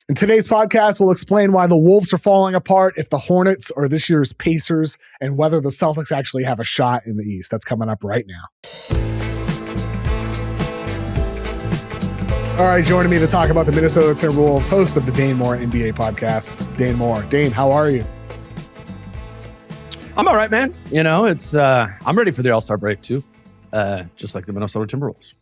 In today's podcast, we'll explain why the Wolves are falling apart, if the Hornets are this year's Pacers, and whether the Celtics actually have a shot in the East. That's coming up right now. All right, joining me to talk about the Minnesota Timberwolves, host of the Dane Moore NBA podcast, Dane Moore. Dane, how are you? I'm all right, man. You know, I'm ready for the All-Star break too, just like the Minnesota Timberwolves.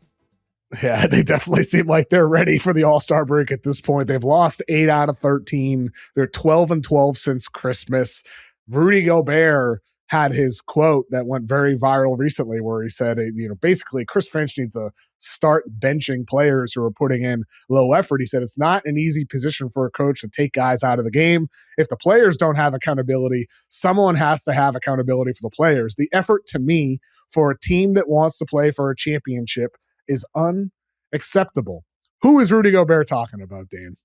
Yeah, they definitely seem like they're ready for the All-Star break at this point. They've lost 8 out of 13. They're 12-12 since Christmas. Rudy Gobert had his quote that went very viral recently where he said, basically Chris Finch needs to start benching players who are putting in low effort. He said it's not an easy position for a coach to take guys out of the game. If the players don't have accountability, someone has to have accountability for the players. The effort, to me, for a team that wants to play for a championship is unacceptable. Who is Rudy Gobert talking about, Dan?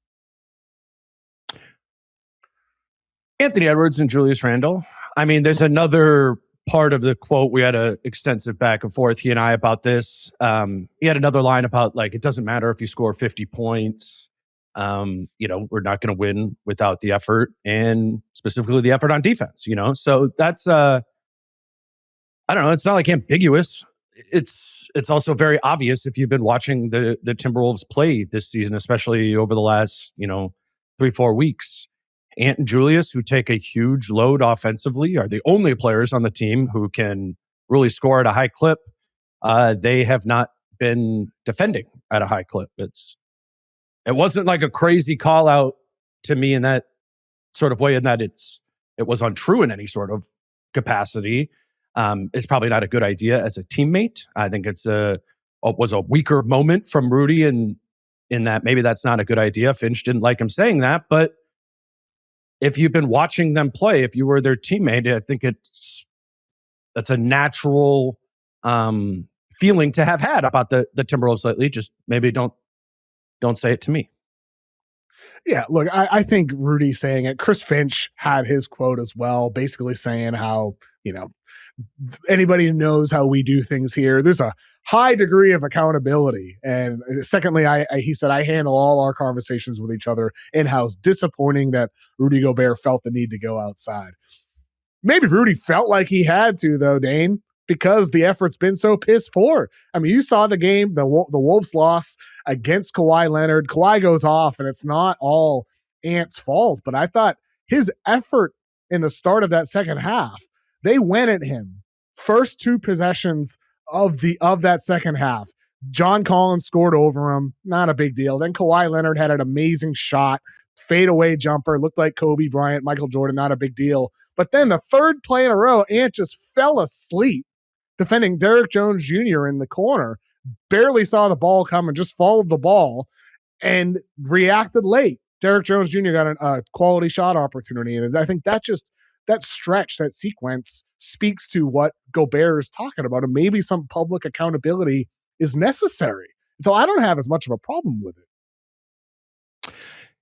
Anthony Edwards and Julius Randle. I mean, there's another part of the quote. We had an extensive back and forth, he and I, about this. He had another line about, like, it doesn't matter if you score 50 points. We're not going to win without the effort, and specifically the effort on defense, So that's, I don't know. It's not like ambiguous. It's also very obvious if you've been watching the Timberwolves play this season, especially over the last, 3-4 weeks. Ant and Julius, who take a huge load offensively, are the only players on the team who can really score at a high clip. They have not been defending at a high clip. It wasn't like a crazy call out to me in that sort of way, in that it was untrue in any sort of capacity. It's probably not a good idea as a teammate. I think it was a weaker moment from Rudy, and in that maybe that's not a good idea. Finch didn't like him saying that, but if you've been watching them play, if you were their teammate, I think that's a natural feeling to have had about the Timberwolves lately. Just maybe don't say it to me. Yeah, look, I think Rudy saying it. Chris Finch had his quote as well, basically saying how, anybody who knows how we do things here, there's a high degree of accountability. And secondly, he said, I handle all our conversations with each other in-house. Disappointing that Rudy Gobert felt the need to go outside. Maybe Rudy felt like he had to, though, Dane, because the effort's been so piss poor. I mean, you saw the game, the Wolves loss against Kawhi Leonard. Kawhi goes off, and it's not all Ant's fault, but I thought his effort in the start of that second half, they went at him. First 2 possessions of that second half, John Collins scored over him. Not a big deal. Then Kawhi Leonard had an amazing shot, fadeaway jumper, looked like Kobe Bryant, Michael Jordan. Not a big deal. But then the third play in a row, Ant just fell asleep defending Derrick Jones Jr. in the corner. Barely saw the ball come and just followed the ball and reacted late. Derrick Jones Jr. got a quality shot opportunity, and I think that stretch, that sequence, speaks to what Gobert is talking about, and maybe some public accountability is necessary. So I don't have as much of a problem with it.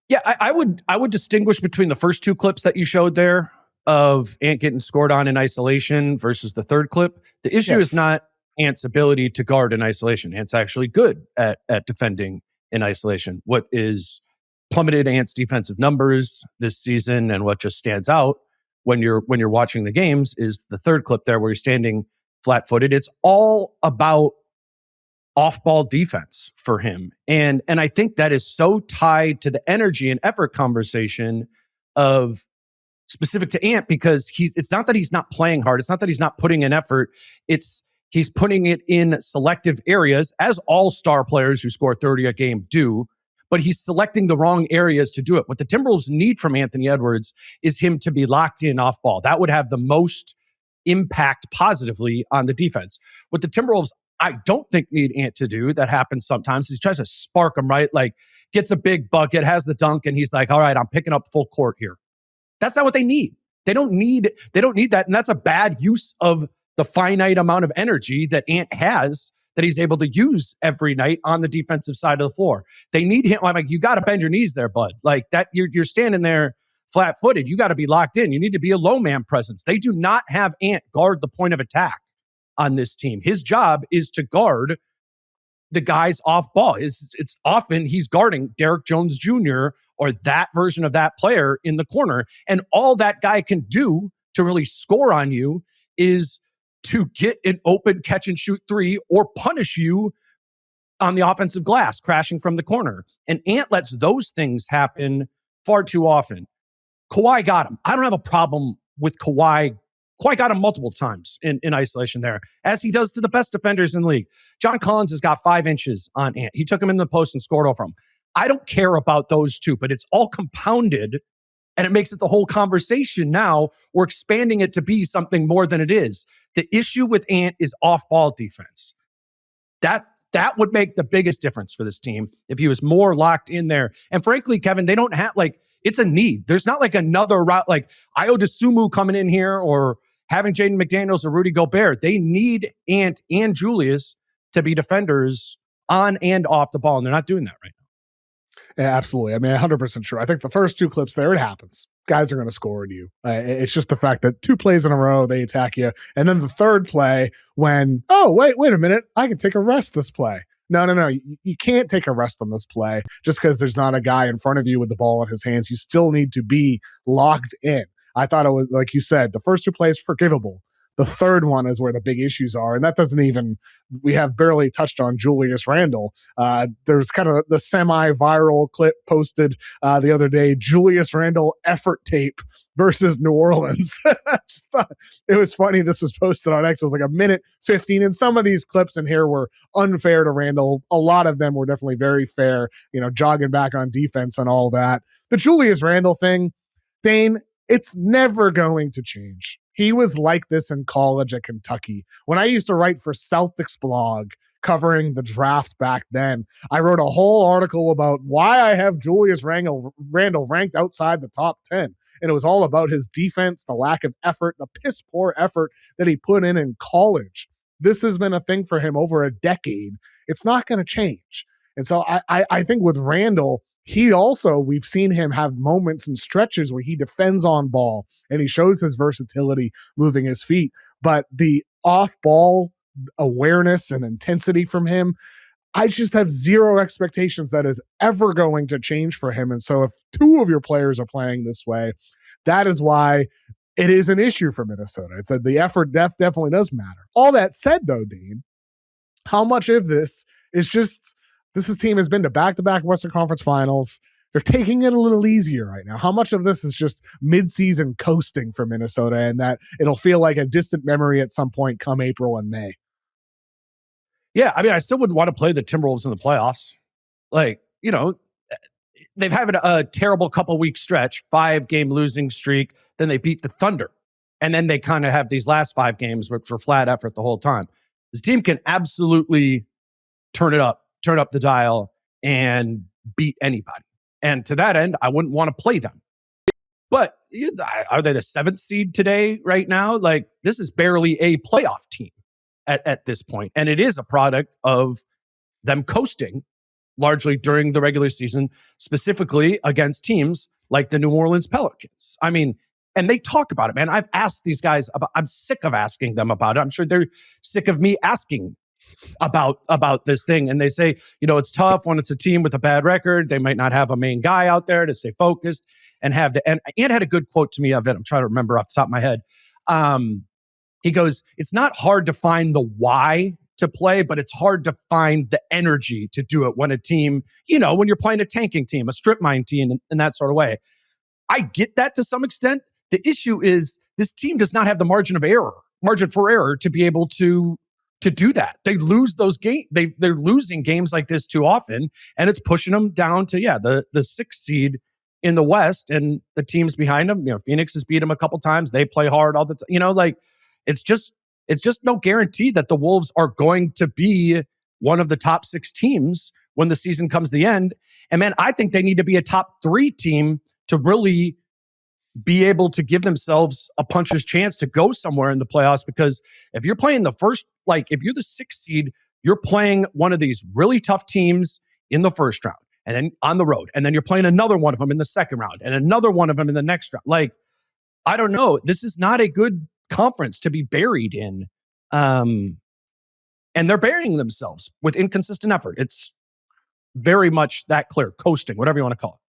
Yeah, I would distinguish between the first 2 clips that you showed there of Ant getting scored on in isolation versus the third clip. The issue is not Ant's ability to guard in isolation. Ant's actually good at defending in isolation. What is plummeted Ant's defensive numbers this season, and what just stands out when you're watching the games, is the third clip there where you're standing flat-footed. It's all about off-ball defense for him. And I think that is so tied to the energy and effort conversation of specific to Ant, because it's not that he's not playing hard. It's not that he's not putting in effort. He's putting it in selective areas, as all star players who score 30 a game do, but he's selecting the wrong areas to do it. What the Timberwolves need from Anthony Edwards is him to be locked in off ball. That would have the most impact positively on the defense. What the Timberwolves, I don't think, need Ant to do, that happens sometimes, he tries to spark him, right? Like, gets a big bucket, has the dunk, and he's like, all right, I'm picking up full court here. That's not what they need. They don't need that. And that's a bad use of the finite amount of energy that Ant has, that he's able to use every night on the defensive side of the floor. They need him. I'm like, you got to bend your knees there, bud. Like that, you're standing there flat-footed. You got to be locked in. You need to be a low man presence. They do not have Ant guard the point of attack on this team. His job is to guard the guys off ball. It's often he's guarding Derrick Jones Jr. or that version of that player in the corner. And all that guy can do to really score on you is to get an open catch and shoot three or punish you on the offensive glass, crashing from the corner. And Ant lets those things happen far too often. Kawhi got him. I don't have a problem with Kawhi. Kawhi got him multiple times in isolation there, as he does to the best defenders in the league. John Collins has got 5 inches on Ant. He took him in the post and scored over him. I don't care about those two, but it's all compounded, and it makes it the whole conversation now. We're expanding it to be something more than it is. The issue with Ant is off-ball defense. That would make the biggest difference for this team if he was more locked in there. And frankly, Kevin, they don't have, it's a need. There's not another route, like Ayo Dosunmu coming in here or having Jaden McDaniels or Rudy Gobert. They need Ant and Julius to be defenders on and off the ball, and they're not doing that right now. Yeah, absolutely. I mean, 100% true. I think the first 2 clips there, it happens. Guys are going to score on you. It's just the fact that 2 plays in a row, they attack you. And then the third play when, oh, wait a minute, I can take a rest this play. No. You can't take a rest on this play just because there's not a guy in front of you with the ball in his hands. You still need to be locked in. I thought it was, like you said, the first 2 plays forgivable. The third one is where the big issues are. And that doesn't even, we have barely touched on Julius Randle. There's kind of the semi-viral clip posted the other day, Julius Randle effort tape versus New Orleans. I just thought it was funny. This was posted on X. It was like 1:15. And some of these clips in here were unfair to Randle. A lot of them were definitely very fair, jogging back on defense and all that. The Julius Randle thing, Dane, it's never going to change. He was like this in college at Kentucky. When I used to write for Celtics blog covering the draft back then, I wrote a whole article about why I have Julius Randle ranked outside the top 10. And it was all about his defense, the lack of effort, the piss poor effort that he put in college. This has been a thing for him over a decade. It's not going to change. And so I think with Randle, we've seen him have moments and stretches where he defends on ball and he shows his versatility moving his feet. But the off-ball awareness and intensity from him, I just have zero expectations that is ever going to change for him. And so if 2 of your players are playing this way, that is why it is an issue for Minnesota. It's the effort definitely does matter. All that said, though, Dean, how much of this is just this team has been to back-to-back Western Conference Finals. They're taking it a little easier right now. How much of this is just mid-season coasting for Minnesota and that it'll feel like a distant memory at some point come April and May? Yeah, I mean, I still would want to play the Timberwolves in the playoffs. They've had a terrible couple-week stretch, 5-game losing streak. Then they beat the Thunder. And then they kind of have these last 5 games, which were flat effort the whole time. This team can absolutely turn up the dial and beat anybody. And to that end, I wouldn't want to play them. But are they the 7th seed today right now? This is barely a playoff team at this point. And it is a product of them coasting largely during the regular season, specifically against teams like the New Orleans Pelicans. I mean, and they talk about it, man. I've asked these guys I'm sick of asking them about it. I'm sure they're sick of me asking about this thing. And they say, it's tough when it's a team with a bad record. They might not have a main guy out there to stay focused and and Ant had a good quote to me of it. I'm trying to remember off the top of my head. He goes, it's not hard to find the why to play, but it's hard to find the energy to do it when a team, when you're playing a tanking team, a strip mine team in that sort of way. I get that to some extent. The issue is this team does not have the margin for error to be able to do that. They lose those games. They're losing games like this too often, and it's pushing them down to the 6th seed in the West, and the teams behind them. Phoenix has beat them a couple times. They play hard all the time. It's just no guarantee that the Wolves are going to be one of the top 6 teams when the season comes to the end. And man, I think they need to be a top 3 team to really be able to give themselves a puncher's chance to go somewhere in the playoffs. Because if you're playing if you're the 6th seed, you're playing one of these really tough teams in the first round and then on the road. And then you're playing another one of them in the second round and another one of them in the next round. I don't know. This is not a good conference to be buried in. And and they're burying themselves with inconsistent effort. It's very much that clear, coasting, whatever you want to call it.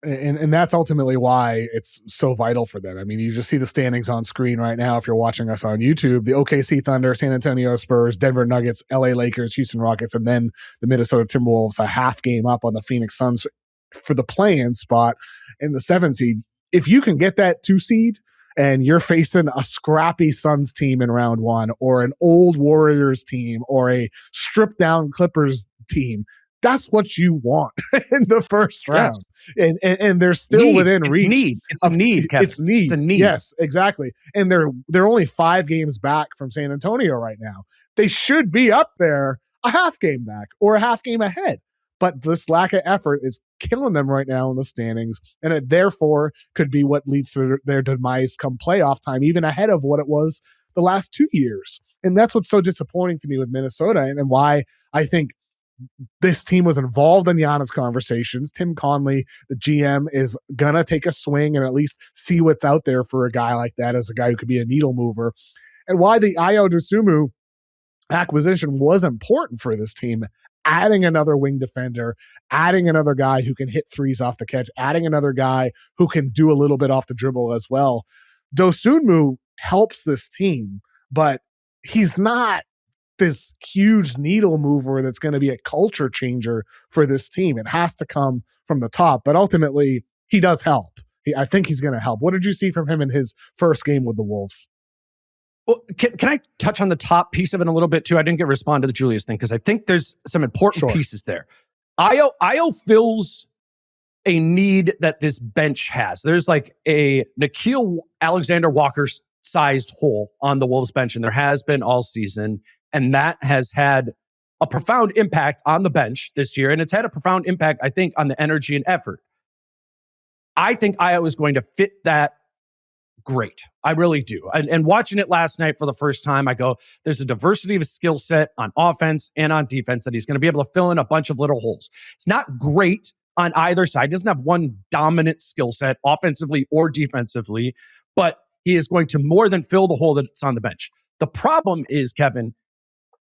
And that's ultimately why it's so vital for them. I mean, you just see the standings on screen right now if you're watching us on YouTube. The OKC Thunder, San Antonio Spurs, Denver Nuggets, LA Lakers, Houston Rockets, and then the Minnesota Timberwolves a half game up on the Phoenix Suns for the play-in spot in the 7 seed. If you can get that 2 seed and you're facing a scrappy Suns team in round 1 or an old Warriors team or a stripped down Clippers team, that's what you want in the first round. Yes. And they're still within reach. It's a need, Kevin. It's need. It's a need. Yes, exactly. And they're only 5 games back from San Antonio right now. They should be up there a half game back or a half game ahead. But this lack of effort is killing them right now in the standings. And it therefore could be what leads to their demise come playoff time, even ahead of what it was the last 2 years. And that's what's so disappointing to me with Minnesota and why I think this team was involved in Giannis conversations. Tim Conley, the GM, is going to take a swing and at least see what's out there for a guy like that as a guy who could be a needle mover. And why the Ayo Dosunmu acquisition was important for this team, adding another wing defender, adding another guy who can hit threes off the catch, adding another guy who can do a little bit off the dribble as well. Dosunmu helps this team, but he's not this huge needle mover that's going to be a culture changer for this team. It has to come from the top, but ultimately he does help. I think he's going to help. What did you see from him in his first game with the Wolves? Well, can I touch on the top piece of it a little bit too? I didn't get to respond to the Julius thing because I think there's some important pieces there. Ayo fills a need that this bench has. There's like a Nickeil Alexander-Walker-sized hole on the Wolves bench, and there has been all season. And that has had a profound impact on the bench this year. And it's had a profound impact, I think, on the energy and effort. I think Ayo is going to fit that great. I really do. And watching it last night for the first time, I go, there's a diversity of a skill set on offense and on defense that he's going to be able to fill in a bunch of little holes. It's not great on either side. He doesn't have one dominant skill set offensively or defensively, but he is going to more than fill the hole that's on the bench. The problem is, Kevin,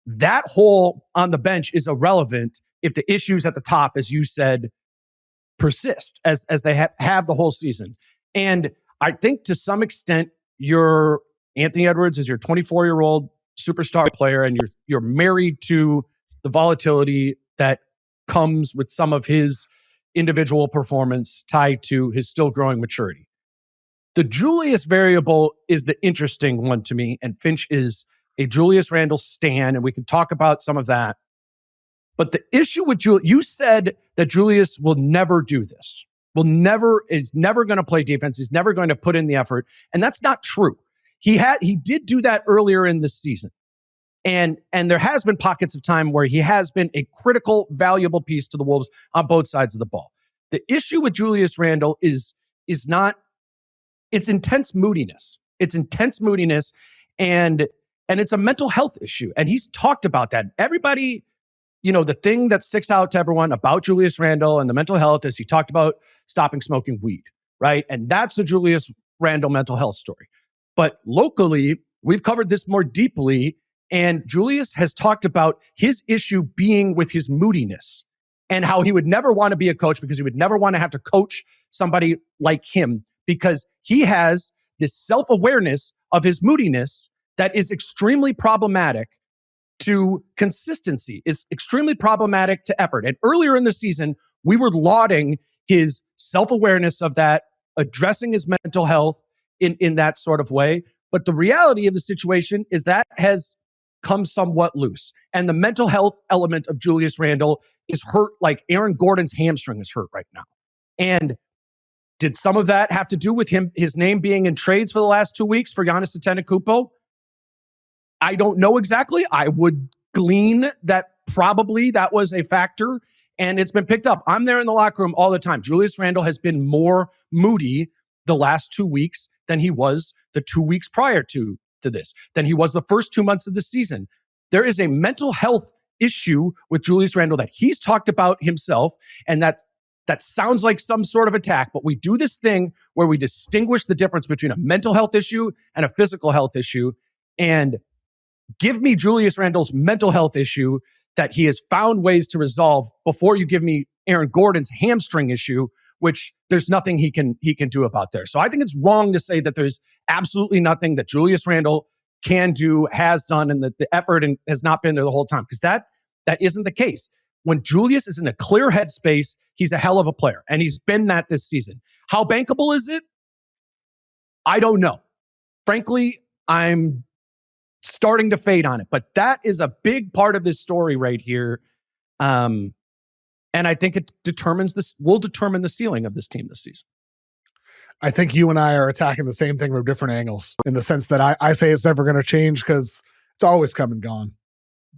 that hole on the bench is irrelevant if the issues at the top, as you said, persist as they have the whole season. And I think to some extent, your Anthony Edwards is your 24-year-old superstar player, and you're married to the volatility that comes with some of his individual performance tied to his still growing maturity. The Julius variable is the interesting one to me, and Finch is a Julius Randle stan, and we can talk about some of that. But the issue with Julius, you said that Julius will never do this. Is never going to play defense. He's never going to put in the effort. And that's not true. He did do that earlier in the season. And there has been pockets of time where he has been a critical, valuable piece to the Wolves on both sides of the ball. The issue with Julius Randle is not, it's intense moodiness. It's intense moodiness. And it's a mental health issue. And he's talked about that. Everybody, the thing that sticks out to everyone about Julius Randle and the mental health is he talked about stopping smoking weed, right? And that's the Julius Randle mental health story. But locally, we've covered this more deeply. And Julius has talked about his issue being with his moodiness and how he would never want to be a coach because he would never want to have to coach somebody like him because he has this self-awareness of his moodiness that is extremely problematic to consistency, is extremely problematic to effort. And earlier in the season, we were lauding his self-awareness of that, addressing his mental health in that sort of way. But the reality of the situation is that has come somewhat loose. And the mental health element of Julius Randle is hurt like Aaron Gordon's hamstring is hurt right now. And did some of that have to do with his name being in trades for the last 2 weeks for Giannis Antetokounmpo? I don't know exactly. I would glean that probably that was a factor, and it's been picked up. I'm there in the locker room all the time. Julius Randle has been more moody the last 2 weeks than he was the 2 weeks prior to this, than he was the first 2 months of the season. There is a mental health issue with Julius Randle that he's talked about himself, and that sounds like some sort of attack, but we do this thing where we distinguish the difference between a mental health issue and a physical health issue. And Give me Julius Randle's mental health issue that he has found ways to resolve before you give me Aaron Gordon's hamstring issue, which there's nothing he can do about there. So I think it's wrong to say that there's absolutely nothing that Julius Randle can do, has done, and that the effort has not been there the whole time, because that isn't the case. When Julius is in a clear headspace, he's a hell of a player, and he's been that this season. How bankable is it? I don't know. Frankly, I'm starting to fade on it, but that is a big part of this story right here. And I think it will determine the ceiling of this team this season. I think you and I are attacking the same thing from different angles, in the sense that I say it's never going to change because it's always come and gone.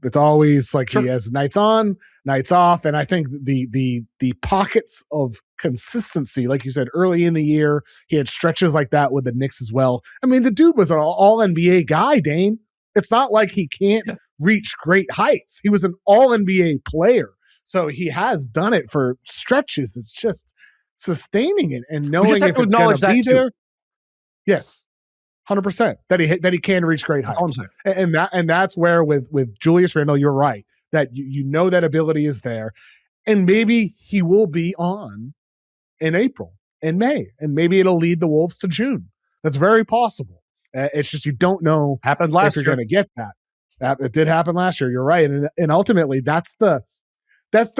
It's always like He has nights on, nights off. And I think the pockets of consistency, like you said, early in the year, he had stretches like that with the Knicks as well. I mean, the dude was an all NBA guy, Dane. It's not like he can't reach great heights. He was an all NBA player. So he has done it for stretches. It's just sustaining it and knowing if it's going to be there. Yes, 100% that he can reach great heights. And that's where with Julius Randle, you're right, that you know that ability is there, and maybe he will be on in April, in May, and maybe it'll lead the Wolves to June. That's very possible. It's just you don't know happened last if you're going to get that. It did happen last year. You're right, and ultimately that's the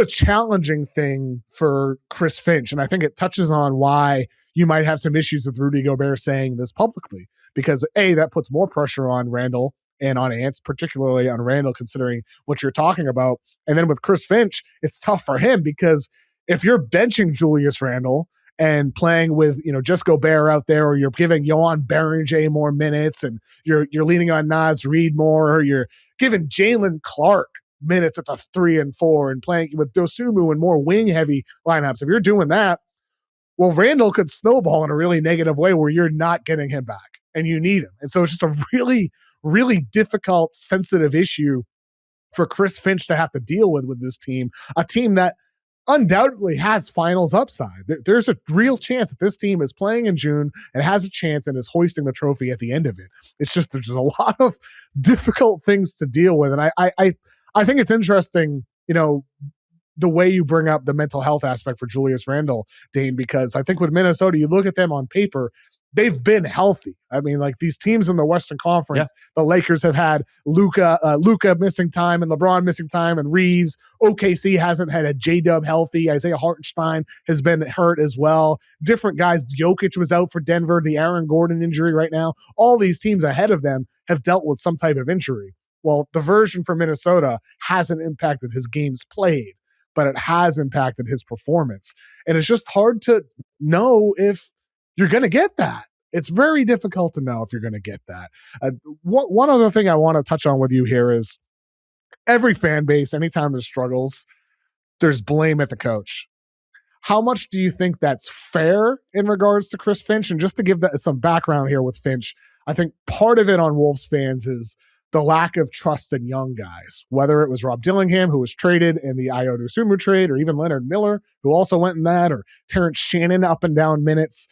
challenging thing for Chris Finch. And I think it touches on why you might have some issues with Rudy Gobert saying this publicly, because that puts more pressure on Randle and on Ants, particularly on Randle, considering what you're talking about. And then with Chris Finch, it's tough for him, because if you're benching Julius Randle and playing with, just Gobert out there, or you're giving Johan Berenger more minutes, and you're leaning on Naz Reid more, or you're giving Jalen Clark minutes at the 3 and 4 and playing with Dosunmu and more wing heavy lineups. If you're doing that, well, Randle could snowball in a really negative way where you're not getting him back and you need him. And so it's just a really, really difficult, sensitive issue for Chris Finch to have to deal with this team, a team that undoubtedly has finals upside. There's a real chance that this team is playing in June and has a chance and is hoisting the trophy at the end of it. It's just, there's a lot of difficult things to deal with. And I think it's interesting, the way you bring up the mental health aspect for Julius Randle, Dane, because I think with Minnesota, you look at them on paper, they've been healthy. I mean, like these teams in the Western Conference, the Lakers have had Luka missing time and LeBron missing time and Reeves. OKC hasn't had a J-Dub healthy. Isaiah Hartenstein has been hurt as well. Different guys. Jokic was out for Denver. The Aaron Gordon injury right now. All these teams ahead of them have dealt with some type of injury. Well, the version for Minnesota hasn't impacted his games played, but it has impacted his performance. And it's just hard to know if you're going to get that. It's very difficult to know if you're going to get that. One other thing I want to touch on with you here is every fan base, anytime there's struggles, there's blame at the coach. How much do you think that's fair in regards to Chris Finch? And just to give that some background here with Finch, I think part of it on Wolves fans is the lack of trust in young guys, whether it was Rob Dillingham, who was traded in the Ayo Dosunmu trade, or even Leonard Miller, who also went in that, or Terrence Shannon up and down minutes,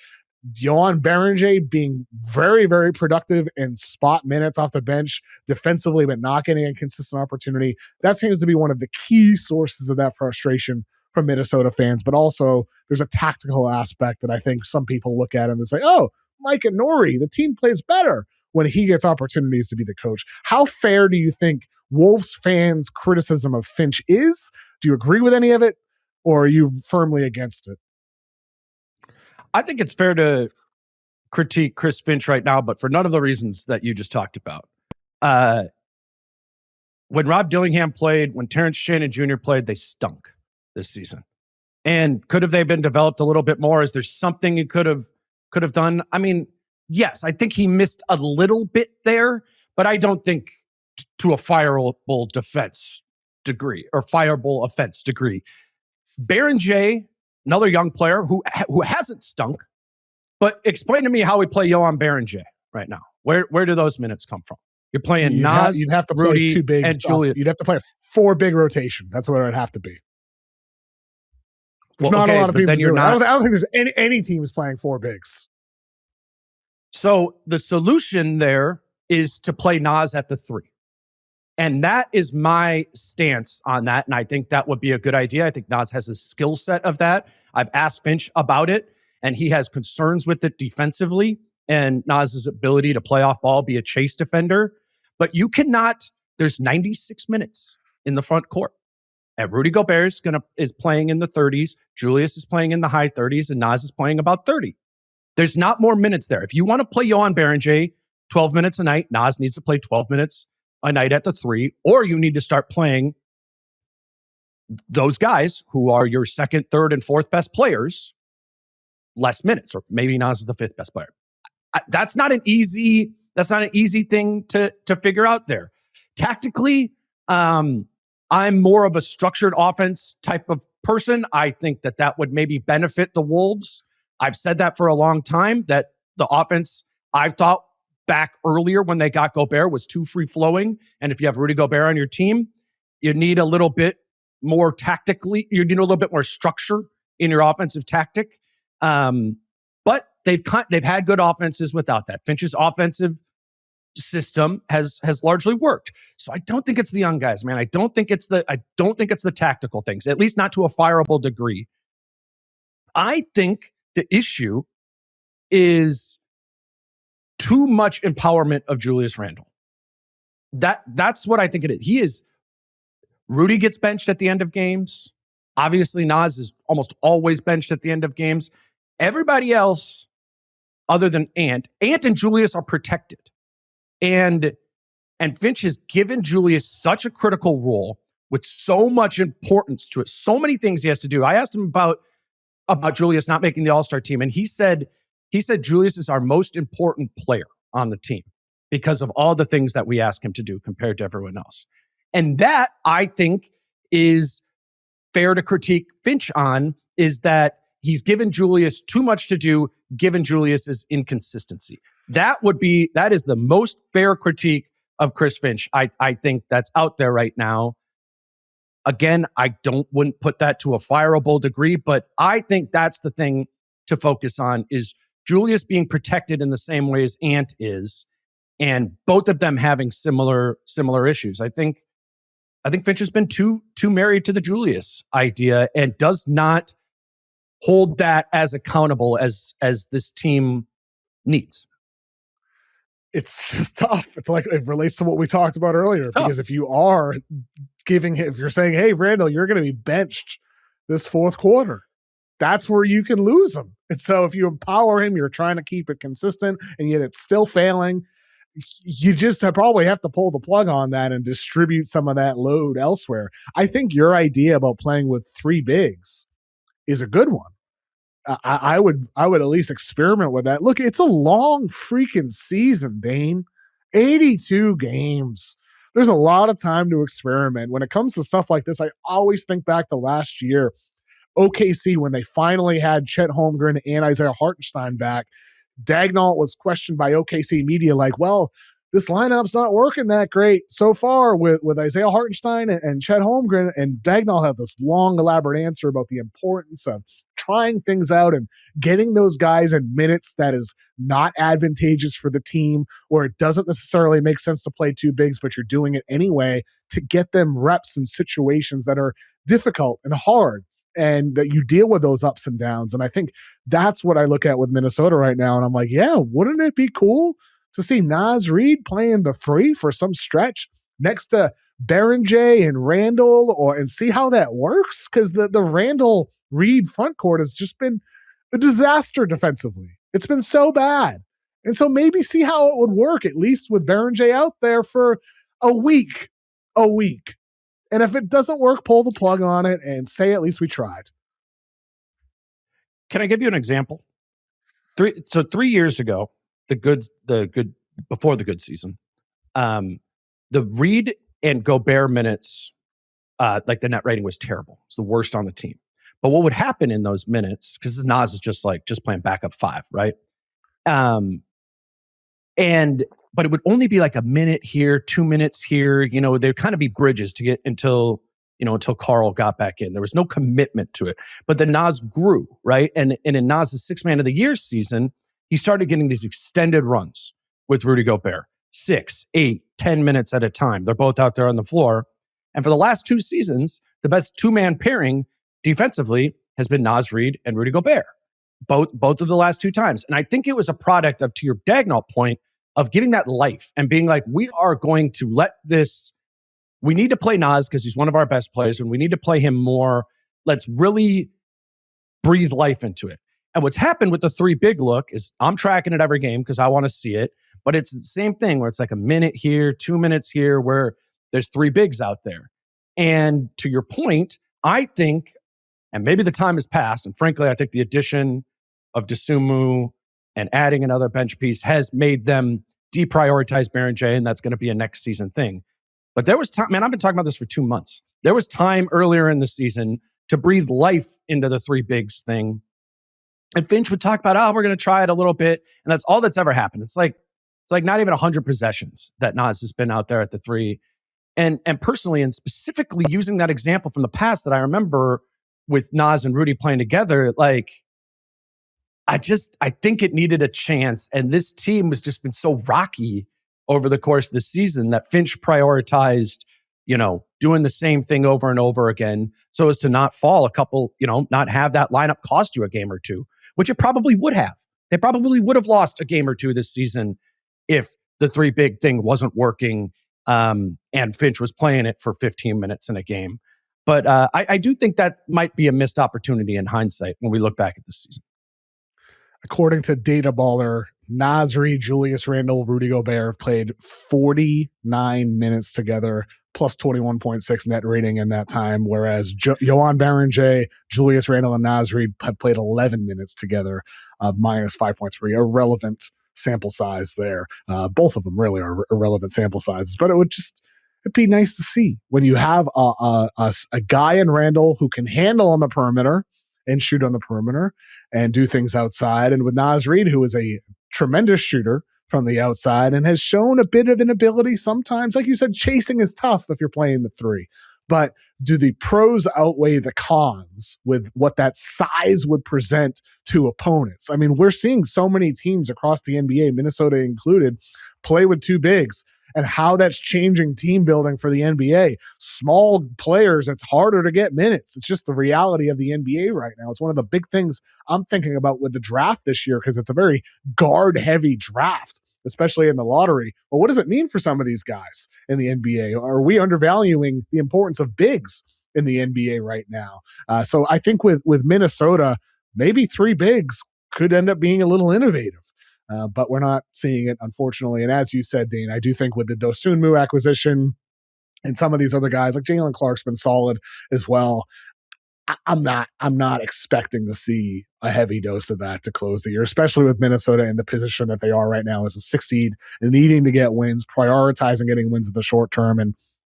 Johan Berenger being very, very productive in spot minutes off the bench defensively, but not getting a consistent opportunity. That seems to be one of the key sources of that frustration from Minnesota fans. But also there's a tactical aspect that I think some people look at and they say, oh, Mike and Nori, the team plays better when he gets opportunities to be the coach. How fair do you think Wolves fans' criticism of Finch is? Do you agree with any of it, or are you firmly against it? I think it's fair to critique Chris Finch right now, but for none of the reasons that you just talked about. When Rob Dillingham played, when Terrence Shannon Jr. played, they stunk this season. And could have they been developed a little bit more? Is there something he could have done? I mean, yes, I think he missed a little bit there, but I don't think to a fireable defense degree or fireable offense degree. Berenger, another young player who hasn't stunk, but explain to me how we play Johan Berenger right now. Where do those minutes come from? You're playing Naz, you'd have to Rudy, play two big and Julius. You'd have to play a 4 big rotation. That's what it would have to be. There's not a lot of teams do it. I don't think there's any teams playing 4 bigs. So the solution there is to play Naz at the 3. And that is my stance on that. And I think that would be a good idea. I think Naz has a skill set of that. I've asked Finch about it, and he has concerns with it defensively and Naz's ability to play off ball, be a chase defender. But you cannot, there's 96 minutes in the front court. And Rudy Gobert is playing in the 30s. Julius is playing in the high 30s, and Naz is playing about 30. There's not more minutes there. If you want to play Johan Berenger 12 minutes a night, Naz needs to play 12 minutes a night at the 3, or you need to start playing those guys who are your second, third, and fourth best players less minutes, or maybe Naz is the fifth best player. That's not an easy thing to figure out there. Tactically, I'm more of a structured offense type of person. I think that would maybe benefit the Wolves. I've said that for a long time, that the offense I've thought back earlier when they got Gobert was too free-flowing. And if you have Rudy Gobert on your team, you need a little bit more tactically, you need a little bit more structure in your offensive tactic. But they've had good offenses without that. Finch's offensive system has largely worked. So I don't think it's the young guys, man. I don't think it's the tactical things, at least not to a fireable degree. I think the issue is too much empowerment of Julius Randle. That's what I think it is. Rudy gets benched at the end of games. Obviously, Naz is almost always benched at the end of games. Everybody else, other than Ant and Julius are protected. And Finch has given Julius such a critical role with so much importance to it, so many things he has to do. I asked him about Julius not making the All-Star team, and he said Julius is our most important player on the team because of all the things that we ask him to do compared to everyone else. And that, I think, is fair to critique Finch on, is that he's given Julius too much to do, given Julius's inconsistency. That is the most fair critique of Chris Finch. I think that's out there right now. Again, I wouldn't put that to a fireable degree, but I think that's the thing to focus on, is Julius being protected in the same way as Ant is, and both of them having similar issues. I think Finch has been too married to the Julius idea and does not hold that as accountable as this team needs. It's just tough. It's like, it relates to what we talked about earlier, because if you're saying, hey, Randle, you're going to be benched this fourth quarter, that's where you can lose him. And so if you empower him, you're trying to keep it consistent, and yet it's still failing. You just probably have to pull the plug on that and distribute some of that load elsewhere. I think your idea about playing with 3 bigs is a good one. I would at least experiment with that. Look, it's a long freaking season, Dane. 82 games. There's a lot of time to experiment. When it comes to stuff like this, I always think back to last year, OKC, when they finally had Chet Holmgren and Isaiah Hartenstein back. Dagnall was questioned by OKC media like, well, this lineup's not working that great so far with Isaiah Hartenstein and Chet Holmgren. And Dagnall had this long, elaborate answer about the importance of trying things out and getting those guys in minutes that is not advantageous for the team, or it doesn't necessarily make sense to play 2 bigs, but you're doing it anyway to get them reps in situations that are difficult and hard, and that you deal with those ups and downs. And I think that's what I look at with Minnesota right now. And I'm like, yeah, wouldn't it be cool to see Naz Reid playing the 3 for some stretch next to Berenger and Randle, and see how that works? Because the Randle Reid front court has just been a disaster defensively. It's been so bad. And so maybe see how it would work, at least with Berenger out there for a week. And if it doesn't work, pull the plug on it and say, at least we tried. Can I give you an example? 3 years ago, before the good season, the Reid and Gobert minutes, like the net rating was terrible. It's the worst on the team. But what would happen in those minutes, because Naz is just playing backup 5, right? But it would only be like a minute here, 2 minutes here. There'd kind of be bridges to get until Carl got back in. There was no commitment to it. But then Naz grew, right? And in Naz's 6 Man of the Year season, he started getting these extended runs with Rudy Gobert. 6, 8, 10 minutes at a time. They're both out there on the floor. And for the last 2 seasons, the best two-man pairing defensively has been Naz Reid and Rudy Gobert. Both of the last 2 times. And I think it was a product of, to your Dagnall point, of giving that life and being like, we are going to let this, we need to play Naz because he's one of our best players and we need to play him more. Let's really breathe life into it. And what's happened with the 3 big look is I'm tracking it every game because I want to see it. But it's the same thing where it's like a minute here, 2 minutes here, where there's 3 bigs out there. And to your point, I think, and maybe the time has passed, and frankly, I think the addition of Dosunmu and adding another bench piece has made them deprioritize Baron J, and that's going to be a next season thing. But there was time, man, I've been talking about this for 2 months. There was time earlier in the season to breathe life into the 3 bigs thing. And Finch would talk about, we're going to try it a little bit. And that's all that's ever happened. It's like not even 100 possessions that Naz has been out there at the 3. And personally, and specifically using that example from the past that I remember with Naz and Rudy playing together, like, I think it needed a chance. And this team has just been so rocky over the course of the season that Finch prioritized, doing the same thing over and over again so as to not fall a couple, not have that lineup cost you a game or 2, which it probably would have. They probably would have lost a game or 2 this season if the 3 big thing wasn't working and Finch was playing it for 15 minutes in a game. But I do think that might be a missed opportunity in hindsight when we look back at this season. According to Data Baller, Naz Reid, Julius Randle, Rudy Gobert have played 49 minutes together, plus 21.6 net rating in that time, whereas Yohan Baron J, Julius Randle, and Naz Reid have played 11 minutes together, minus 5.3. Irrelevant sample size there. Both of them really are irrelevant sample sizes, but it'd be nice to see when you have a guy in Randle who can handle on the perimeter and shoot on the perimeter and do things outside. And with Naz Reid, who is a tremendous shooter from the outside and has shown a bit of an ability sometimes. Like you said, chasing is tough if you're playing the 3. But do the pros outweigh the cons with what that size would present to opponents? I mean, we're seeing so many teams across the NBA, Minnesota included, play with 2 bigs. And how that's changing team building for the NBA. Small players, it's harder to get minutes. It's just the reality of the NBA right now. It's one of the big things I'm thinking about with the draft this year because it's a very guard-heavy draft, especially in the lottery. Well, what does it mean for some of these guys in the NBA? Are we undervaluing the importance of bigs in the NBA right now? So I think with Minnesota, maybe 3 bigs could end up being a little innovative. But we're not seeing it, unfortunately. And as you said, Dane, I do think with the Dosunmu acquisition and some of these other guys, like Jalen Clark's been solid as well. I'm not expecting to see a heavy dose of that to close the year, especially with Minnesota in the position that they are right now as a 6 seed and needing to get wins, prioritizing getting wins in the short term. And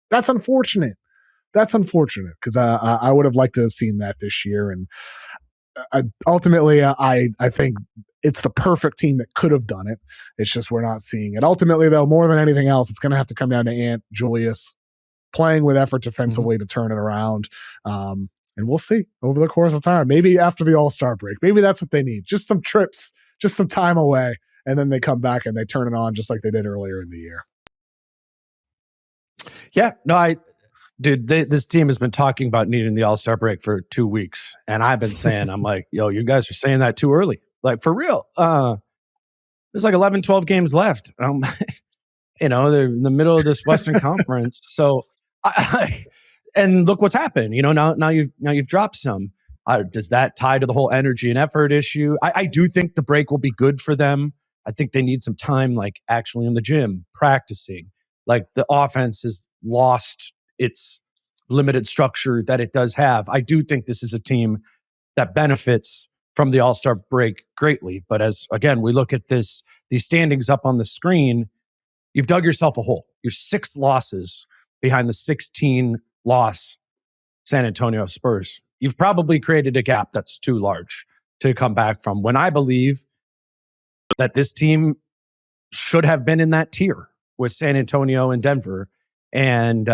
that's unfortunate. That's unfortunate because I would have liked to have seen that this year. And ultimately, I think it's the perfect team that could have done it. It's just we're not seeing it. Ultimately, though, more than anything else, it's going to have to come down to Ant, Julius, playing with effort defensively to turn it around. And we'll see over the course of time. Maybe after the All-Star break. Maybe that's what they need. Just some trips, just some time away. And then they come back and they turn it on just like they did earlier in the year. Yeah, no, this team has been talking about needing the All-Star break for 2 weeks. And I've been saying, I'm like, yo, you guys are saying that too early. Like, for real. There's like 11, 12 games left. They're in the middle of this Western Conference. So, and look what's happened. Now you've dropped some. Does that tie to the whole energy and effort issue? I do think the break will be good for them. I think they need some time, like actually in the gym, practicing. Like the offense has lost its limited structure that it does have. I do think this is a team that benefits from the All-Star break greatly. But as, again, we look at these standings up on the screen, you've dug yourself a hole. You're 6 losses behind the 16-loss San Antonio Spurs. You've probably created a gap that's too large to come back from, when I believe that this team should have been in that tier with San Antonio and Denver. And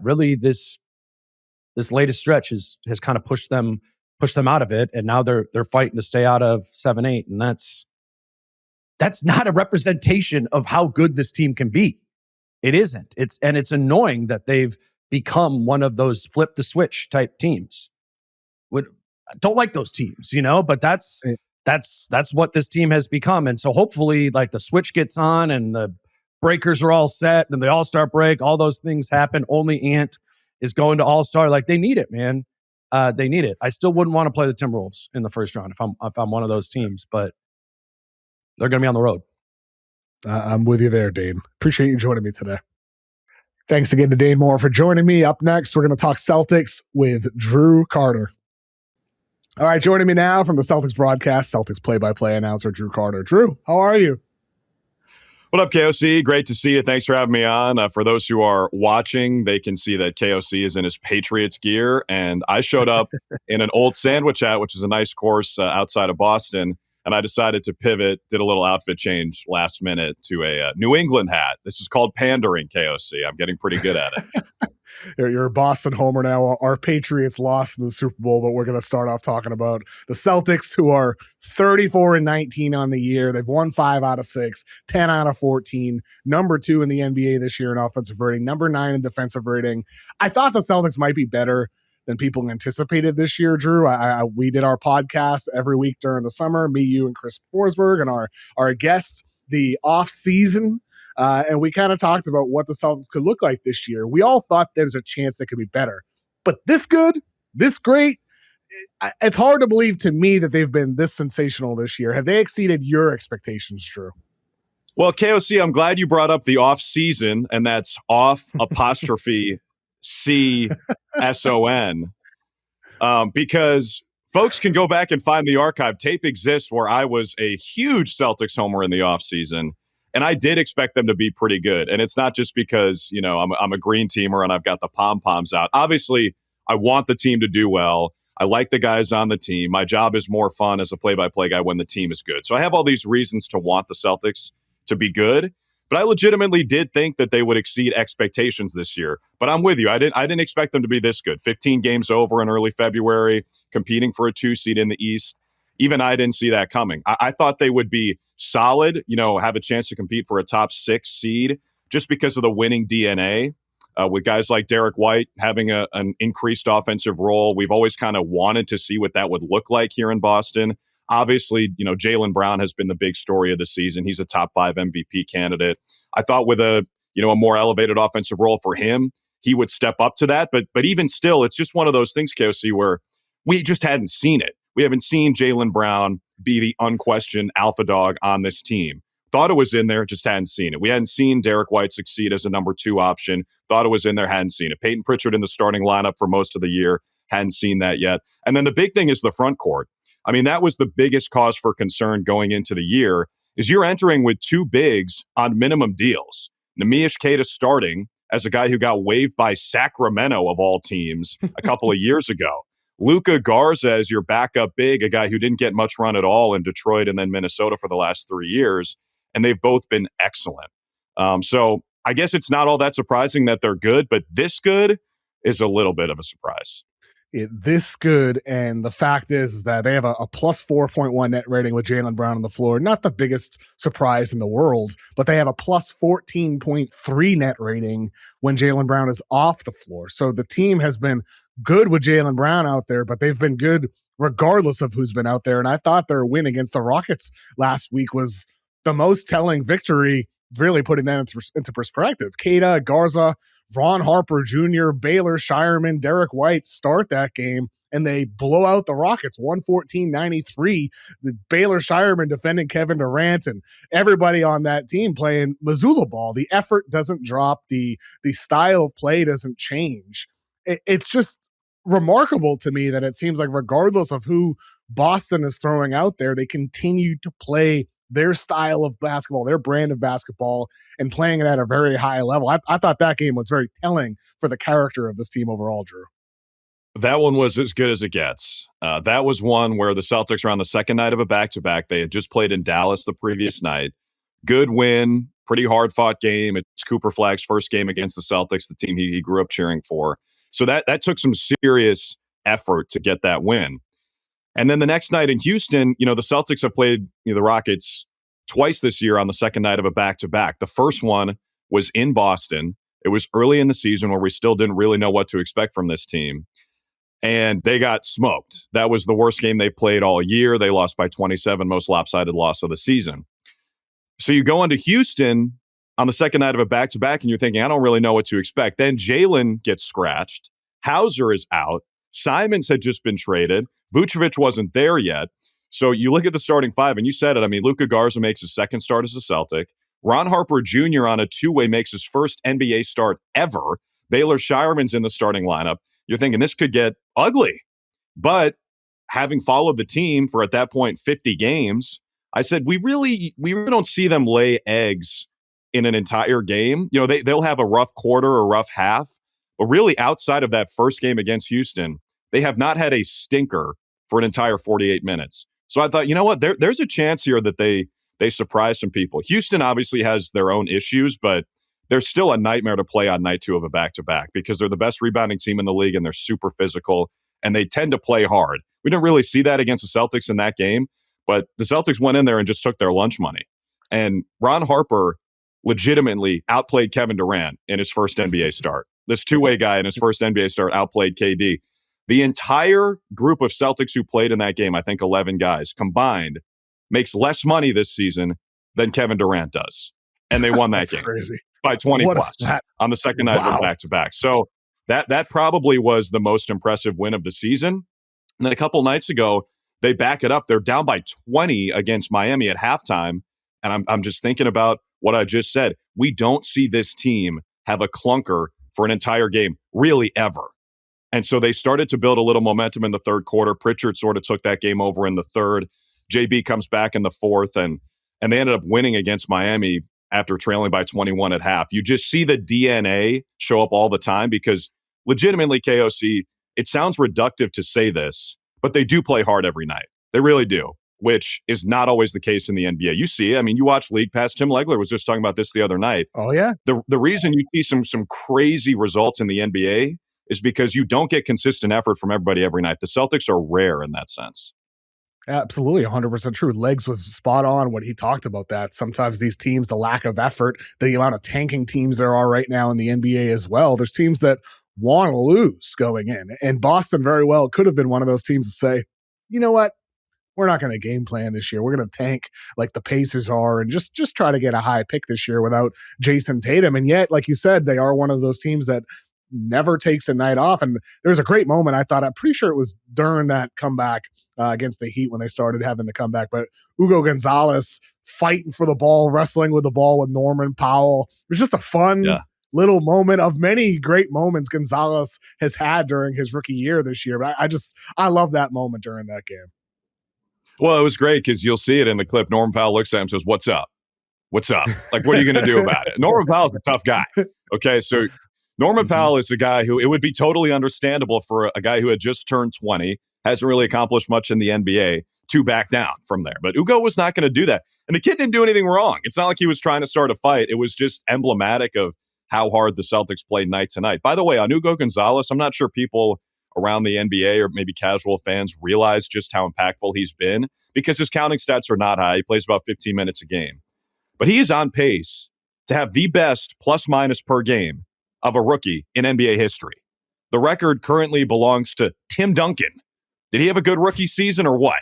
really this latest stretch has kind of pushed them out of it, and now they're fighting to stay out of 7-8, and that's that's not a representation of how good this team can be. It isn't. It's annoying that they've become one of those flip the switch type teams. I don't like those teams, but that's what this team has become. And so hopefully like the switch gets on and the breakers are all set and the All-Star break, all those things happen. Only Ant is going to All-Star. Like they need it, man. They need it. I still wouldn't want to play the Timberwolves in the first round if I'm one of those teams, but they're going to be on the road. I'm with you there, Dane. Appreciate you joining me today. Thanks again to Dane Moore for joining me. Up next, we're going to talk Celtics with Drew Carter. All right, joining me now from the Celtics broadcast, Celtics play-by-play announcer Drew Carter. Drew, how are you? What up, KOC? Great to see you. Thanks for having me on. For those who are watching, they can see that KOC is in his Patriots gear, and I showed up in an old sandwich hat, which is a nice course outside of Boston, and I decided to pivot, did a little outfit change last minute to a New England hat. This is called pandering, KOC. I'm getting pretty good at it. You're a Boston homer now. Our Patriots lost in the Super Bowl, but we're going to start off talking about the Celtics, who are 34-19 on the year. They've won 5 out of 6, 10 out of 14, number 2 in the NBA this year in offensive rating, number 9 in defensive rating. I thought the Celtics might be better than people anticipated this year, Drew. We did our podcast every week during the summer, me, you, and Chris Forsberg, and our guests, the off-season. And we kind of talked about what the Celtics could look like this year. We all thought there's a chance they could be better. But this good, this great, it's hard to believe to me that they've been this sensational this year. Have they exceeded your expectations, Drew? Well, KOC, I'm glad you brought up the off season, and that's off apostrophe CSON. Because folks can go back and find the archive. Tape exists where I was a huge Celtics homer in the offseason, and I did expect them to be pretty good. And it's not just because, I'm a green teamer and I've got the pom-poms out. Obviously, I want the team to do well. I like the guys on the team. My job is more fun as a play-by-play guy when the team is good. So I have all these reasons to want the Celtics to be good. But I legitimately did think that they would exceed expectations this year. But I'm with you. I didn't expect them to be this good. 15 games over in early February, competing for a 2 seed in the East. Even I didn't see that coming. I thought they would be solid, have a chance to compete for a top 6 seed just because of the winning DNA. With guys like Derek White having an increased offensive role. We've always kind of wanted to see what that would look like here in Boston. Obviously, Jaylen Brown has been the big story of the season. He's a top 5 MVP candidate. I thought with a more elevated offensive role for him, he would step up to that. But even still, it's just one of those things, KOC, where we just hadn't seen it. We haven't seen Jaylen Brown be the unquestioned alpha dog on this team. Thought it was in there, just hadn't seen it. We hadn't seen Derek White succeed as a number 2 option. Thought it was in there, hadn't seen it. Peyton Pritchard in the starting lineup for most of the year, hadn't seen that yet. And then the big thing is the front court. I mean, that was the biggest cause for concern going into the year, is you're entering with 2 bigs on minimum deals. Neemias Queta starting as a guy who got waived by Sacramento, of all teams, a couple of years ago. Luka Garza as your backup big, a guy who didn't get much run at all in Detroit and then Minnesota for the last 3 years, and they've both been excellent. So I guess it's not all that surprising that they're good, but this good is a little bit of a surprise. This good, and the fact is that they have a plus 4.1 net rating with Jaylen Brown on the floor. Not the biggest surprise in the world, but they have a plus 14.3 net rating when Jaylen Brown is off the floor. So the team has been good with Jaylen Brown out there, but they've been good regardless of who's been out there. And I thought their win against the Rockets last week was the most telling victory, really putting that into perspective. Queta, Garza, Ron Harper Jr., Baylor Shireman, Derek White start that game, and they blow out the Rockets 114-93. The Baylor Shireman defending Kevin Durant and everybody on that team playing Missoula ball. The effort doesn't drop. The style of play doesn't change. It's just remarkable to me that it seems like regardless of who Boston is throwing out there, they continue to play their style of basketball, their brand of basketball, and playing it at a very high level. I thought that game was very telling for the character of this team overall, Drew. That one was as good as it gets. That was one where the Celtics were on the second night of a back-to-back. They had just played in Dallas the previous night. Good win, pretty hard-fought game. It's Cooper Flagg's first game against the Celtics, the team he grew up cheering for. So that took some serious effort to get that win. And then the next night in Houston, the Celtics have played the Rockets twice this year on the second night of a back-to-back. The first one was in Boston. It was early in the season where we still didn't really know what to expect from this team. And they got smoked. That was the worst game they played all year. They lost by 27, most lopsided loss of the season. So you go into Houston on the second night of a back-to-back, and you're thinking, I don't really know what to expect. Then Jalen gets scratched. Hauser is out. Simons had just been traded. Vucevic wasn't there yet. So you look at the starting five, and you said it. I mean, Luka Garza makes his second start as a Celtic. Ron Harper Jr. on a two-way makes his first NBA start ever. Baylor Shireman's in the starting lineup. You're thinking this could get ugly. But having followed the team for, at that point, 50 games, I said, we really don't see them lay eggs in an entire game. You know, they'll have a rough quarter or rough half. But really, outside of that first game against Houston, they have not had a stinker for an entire 48 minutes. So I thought, you know what, there's a chance here that they surprise some people. Houston obviously has their own issues, but they're still a nightmare to play on night two of a back-to-back because they're the best rebounding team in the league and they're super physical and they tend to play hard. We didn't really see that against the Celtics in that game, but the Celtics went in there and just took their lunch money. And Ron Harper legitimately outplayed Kevin Durant in his first NBA start. This two-way guy in his first NBA start outplayed KD. The entire group of Celtics who played in that game, I think 11 guys combined, makes less money this season than Kevin Durant does. And they won that game crazy. By 20 plus on the second night of the back-to-back. So that probably was the most impressive win of the season. And then a couple nights ago, they back it up. They're down by 20 against Miami at halftime. And I'm just thinking about what I just said. We don't see this team have a clunker for an entire game, really ever. And so they started to build a little momentum in the third quarter. Pritchard sort of took that game over in the third. JB comes back in the fourth, and they ended up winning against Miami after trailing by 21 at half. You just see the DNA show up all the time because legitimately, KOC, it sounds reductive to say this, but they do play hard every night. They really do, which is not always the case in the NBA. You see, I mean, you watch League Pass. Tim Legler was just talking about this the other night. Oh, yeah. The reason you see some crazy results in the NBA is because you don't get consistent effort from everybody every night. The Celtics are rare in that sense. Absolutely, 100% true. Legs was spot on when he talked about that. Sometimes these teams, the lack of effort, the amount of tanking teams there are right now in the NBA as well. There's teams that want to lose going in. And Boston very well could have been one of those teams to say, you know what? We're not going to game plan this year. We're going to tank like the Pacers are and just try to get a high pick this year without Jason Tatum. And yet, like you said, they are one of those teams that never takes a night off. And there's a great moment. I thought, I'm pretty sure it was during that comeback against the Heat when they started having the comeback, but Hugo Gonzalez fighting for the ball, wrestling with the ball with Norman Powell. It was just a fun little moment of many great moments Gonzalez has had during his rookie year this year. But I love that moment during that game. Well, it was great because you'll see it in the clip. Norman Powell looks at him and says, "What's up? What's up? Like, what are you going to do about it?" Norman Powell's a tough guy. Okay, so Norman Powell is a guy who it would be totally understandable for a guy who had just turned 20, hasn't really accomplished much in the NBA, to back down from there. But Ugo was not going to do that. And the kid didn't do anything wrong. It's not like he was trying to start a fight. It was just emblematic of how hard the Celtics played night to night. By the way, on Hugo Gonzalez, I'm not sure people around the NBA or maybe casual fans realize just how impactful he's been because his counting stats are not high. He plays about 15 minutes a game. But he is on pace to have the best plus-minus per game of a rookie in NBA history. The record currently belongs to Tim Duncan. Did he have a good rookie season or what?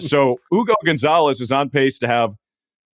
So Hugo Gonzalez is on pace to have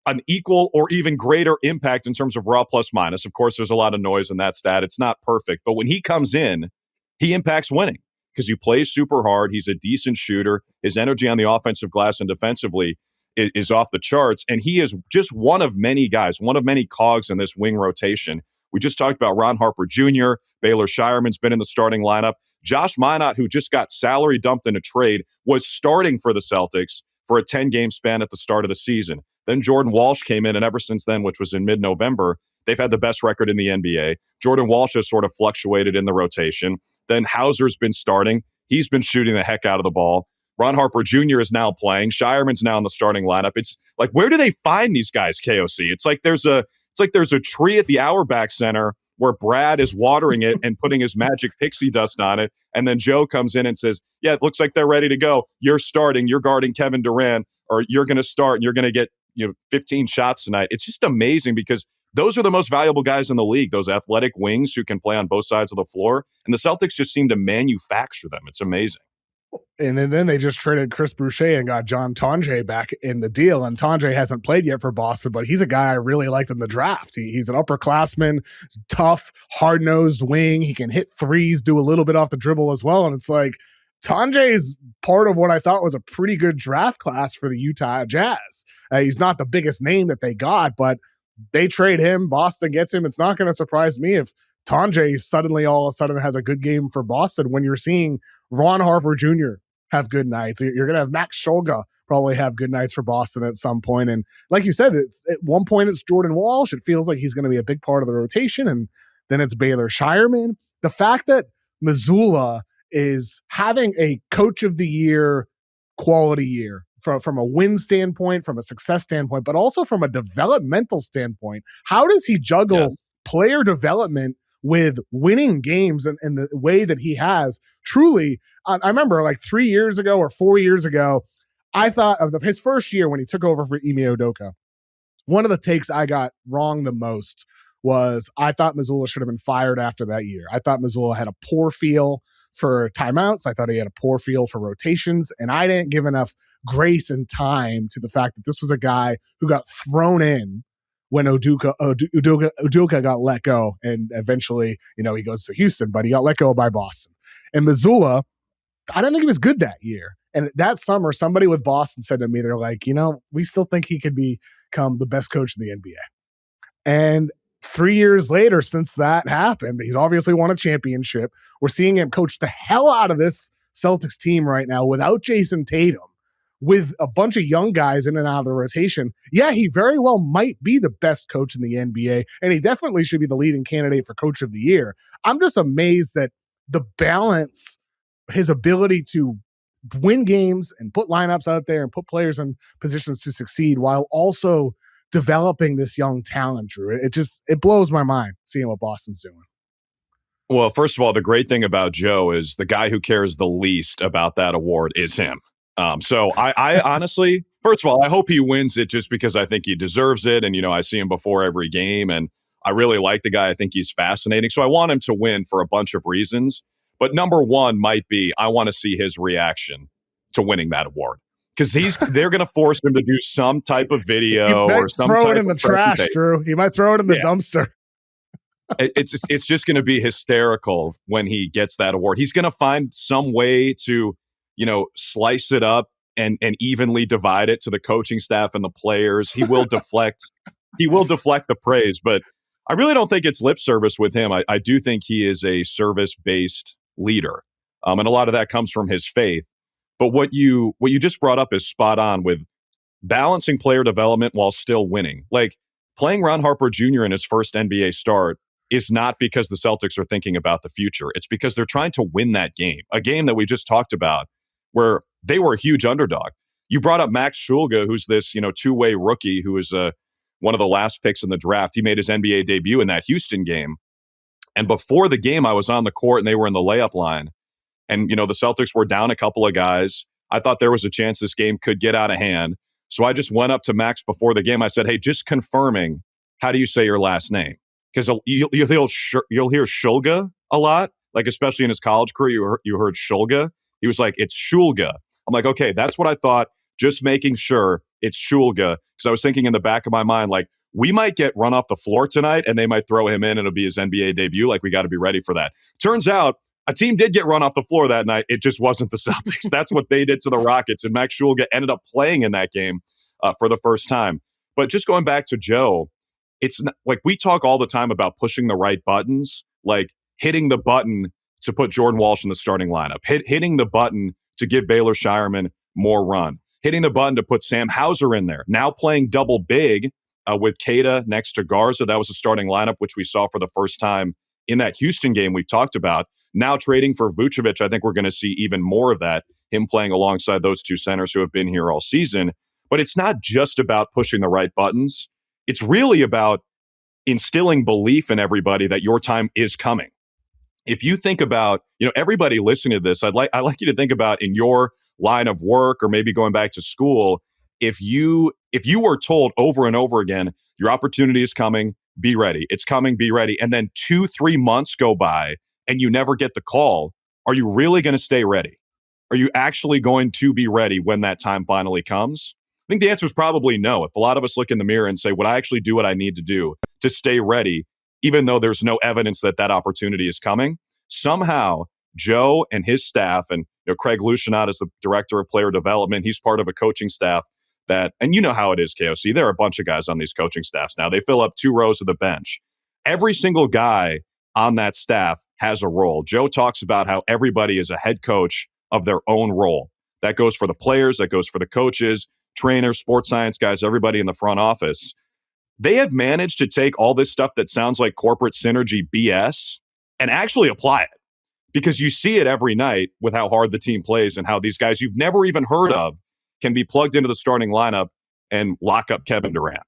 an equal or even greater impact in terms of raw plus-minus. Of course, there's a lot of noise in that stat. It's not perfect. But when he comes in, he impacts winning because he plays super hard. He's a decent shooter. His energy on the offensive glass and defensively is off the charts. And he is just one of many guys, one of many cogs in this wing rotation. We just talked about Ron Harper Jr. Baylor Shireman's been in the starting lineup. Josh Minott, who just got salary dumped in a trade, was starting for the Celtics for a 10-game span at the start of the season. Then Jordan Walsh came in, and ever since then, which was in mid-November, they've had the best record in the NBA. Jordan Walsh has sort of fluctuated in the rotation. Then Hauser's been starting. He's been shooting the heck out of the ball. Ron Harper Jr. is now playing. Shireman's now in the starting lineup. It's like, where do they find these guys, KOC? It's like there's a tree at the Auerbach Center where Brad is watering it and putting his magic pixie dust on it. And then Joe comes in and says, yeah, it looks like they're ready to go. You're starting. You're guarding Kevin Durant, or you're going to start and you're going to get 15 shots tonight. It's just amazing because those are the most valuable guys in the league, those athletic wings who can play on both sides of the floor. And the Celtics just seem to manufacture them. It's amazing. And then they just traded Chris Boucher and got John Tonje back in the deal. And Tonje hasn't played yet for Boston, but he's a guy I really liked in the draft. He's an upperclassman, tough, hard-nosed wing. He can hit threes, do a little bit off the dribble as well. And it's like Tonje is part of what I thought was a pretty good draft class for the Utah Jazz. He's not the biggest name that they got, but they trade him. Boston gets him. It's not going to surprise me if Tonje suddenly all of a sudden has a good game for Boston when you're seeing Ron Harper Jr. have good nights. You're going to have Max Shulga probably have good nights for Boston at some point. And like you said, at one point it's Jordan Walsh. It feels like he's going to be a big part of the rotation. And then it's Baylor Shireman. The fact that Mazzulla is having a coach of the year quality year from a win standpoint, from a success standpoint, but also from a developmental standpoint. How does he juggle player development with winning games in the way that he has? Truly, I remember like 3 years ago or 4 years ago, I thought of his first year when he took over for Ime Udoka. One of the takes I got wrong the most was I thought Mazzulla should have been fired after that year. I thought Mazzulla had a poor feel for timeouts. I thought he had a poor feel for rotations, and I didn't give enough grace and time to the fact that this was a guy who got thrown in when Udoka got let go, and eventually, he goes to Houston, but he got let go by Boston. And Mazzulla, I don't think he was good that year. And that summer, somebody with Boston said to me, they're like, we still think he could become the best coach in the NBA. And 3 years later, since that happened, he's obviously won a championship. We're seeing him coach the hell out of this Celtics team right now without Jason Tatum, with a bunch of young guys in and out of the rotation. Yeah, he very well might be the best coach in the NBA, and he definitely should be the leading candidate for coach of the year. I'm just amazed at the balance, his ability to win games and put lineups out there and put players in positions to succeed while also developing this young talent, Drew. It blows my mind seeing what Boston's doing. Well, first of all, the great thing about Joe is the guy who cares the least about that award is him. So I honestly, first of all, I hope he wins it just because I think he deserves it. And, I see him before every game and I really like the guy. I think he's fascinating. So I want him to win for a bunch of reasons. But number one might be I want to see his reaction to winning that award. Because they're going to force him to do some type of video or some type of throw it in the trash, Drew. He might throw it in the dumpster. It's just going to be hysterical when he gets that award. He's going to find some way to, slice it up and evenly divide it to the coaching staff and the players. He will deflect. He will deflect the praise, but I really don't think it's lip service with him. I do think he is a service-based leader, and a lot of that comes from his faith. But what you just brought up is spot on with balancing player development while still winning. Like playing Ron Harper Jr. in his first NBA start is not because the Celtics are thinking about the future. It's because they're trying to win that game, a game that we just talked about where they were a huge underdog. You brought up Max Shulga, who's this two-way rookie who is one of the last picks in the draft. He made his NBA debut in that Houston game. And before the game, I was on the court and they were in the layup line. And, the Celtics were down a couple of guys. I thought there was a chance this game could get out of hand. So I just went up to Max before the game. I said, hey, just confirming, how do you say your last name? Because you'll hear Shulga a lot, like especially in his college career, you heard Shulga. He was like, it's Shulga. I'm like, okay, that's what I thought. Just making sure it's Shulga. Because I was thinking in the back of my mind, like, we might get run off the floor tonight and they might throw him in and it'll be his NBA debut. Like, we got to be ready for that. Turns out, a team did get run off the floor that night. It just wasn't the Celtics. That's what they did to the Rockets. And Max Shulga ended up playing in that game for the first time. But just going back to Joe, it's not, like we talk all the time about pushing the right buttons, like hitting the button to put Jordan Walsh in the starting lineup, hitting the button to give Baylor Shireman more run, hitting the button to put Sam Hauser in there, now playing double big with Keita next to Garza. That was a starting lineup, which we saw for the first time in that Houston game we've talked about. Now trading for Vucevic, I think we're going to see even more of that, him playing alongside those two centers who have been here all season. But it's not just about pushing the right buttons. It's really about instilling belief in everybody that your time is coming. If you think about, everybody listening to this, I'd like you to think about in your line of work or maybe going back to school, if you were told over and over again, your opportunity is coming, be ready. It's coming, be ready. And then 2-3 months go by and you never get the call. Are you really going to stay ready? Are you actually going to be ready when that time finally comes? I think the answer is probably no. If a lot of us look in the mirror and say, would I actually do what I need to do to stay ready, even though there's no evidence that that opportunity is coming? Somehow, Joe and his staff, and Craig Lucianot is the director of player development. He's part of a coaching staff that, and you know how it is, KOC. There are a bunch of guys on these coaching staffs now. They fill up 2 rows of the bench. Every single guy on that staff has a role. Joe talks about how everybody is a head coach of their own role. That goes for the players, that goes for the coaches, trainers, sports science guys, everybody in the front office. They have managed to take all this stuff that sounds like corporate synergy BS and actually apply it. Because you see it every night with how hard the team plays and how these guys you've never even heard of can be plugged into the starting lineup and lock up Kevin Durant.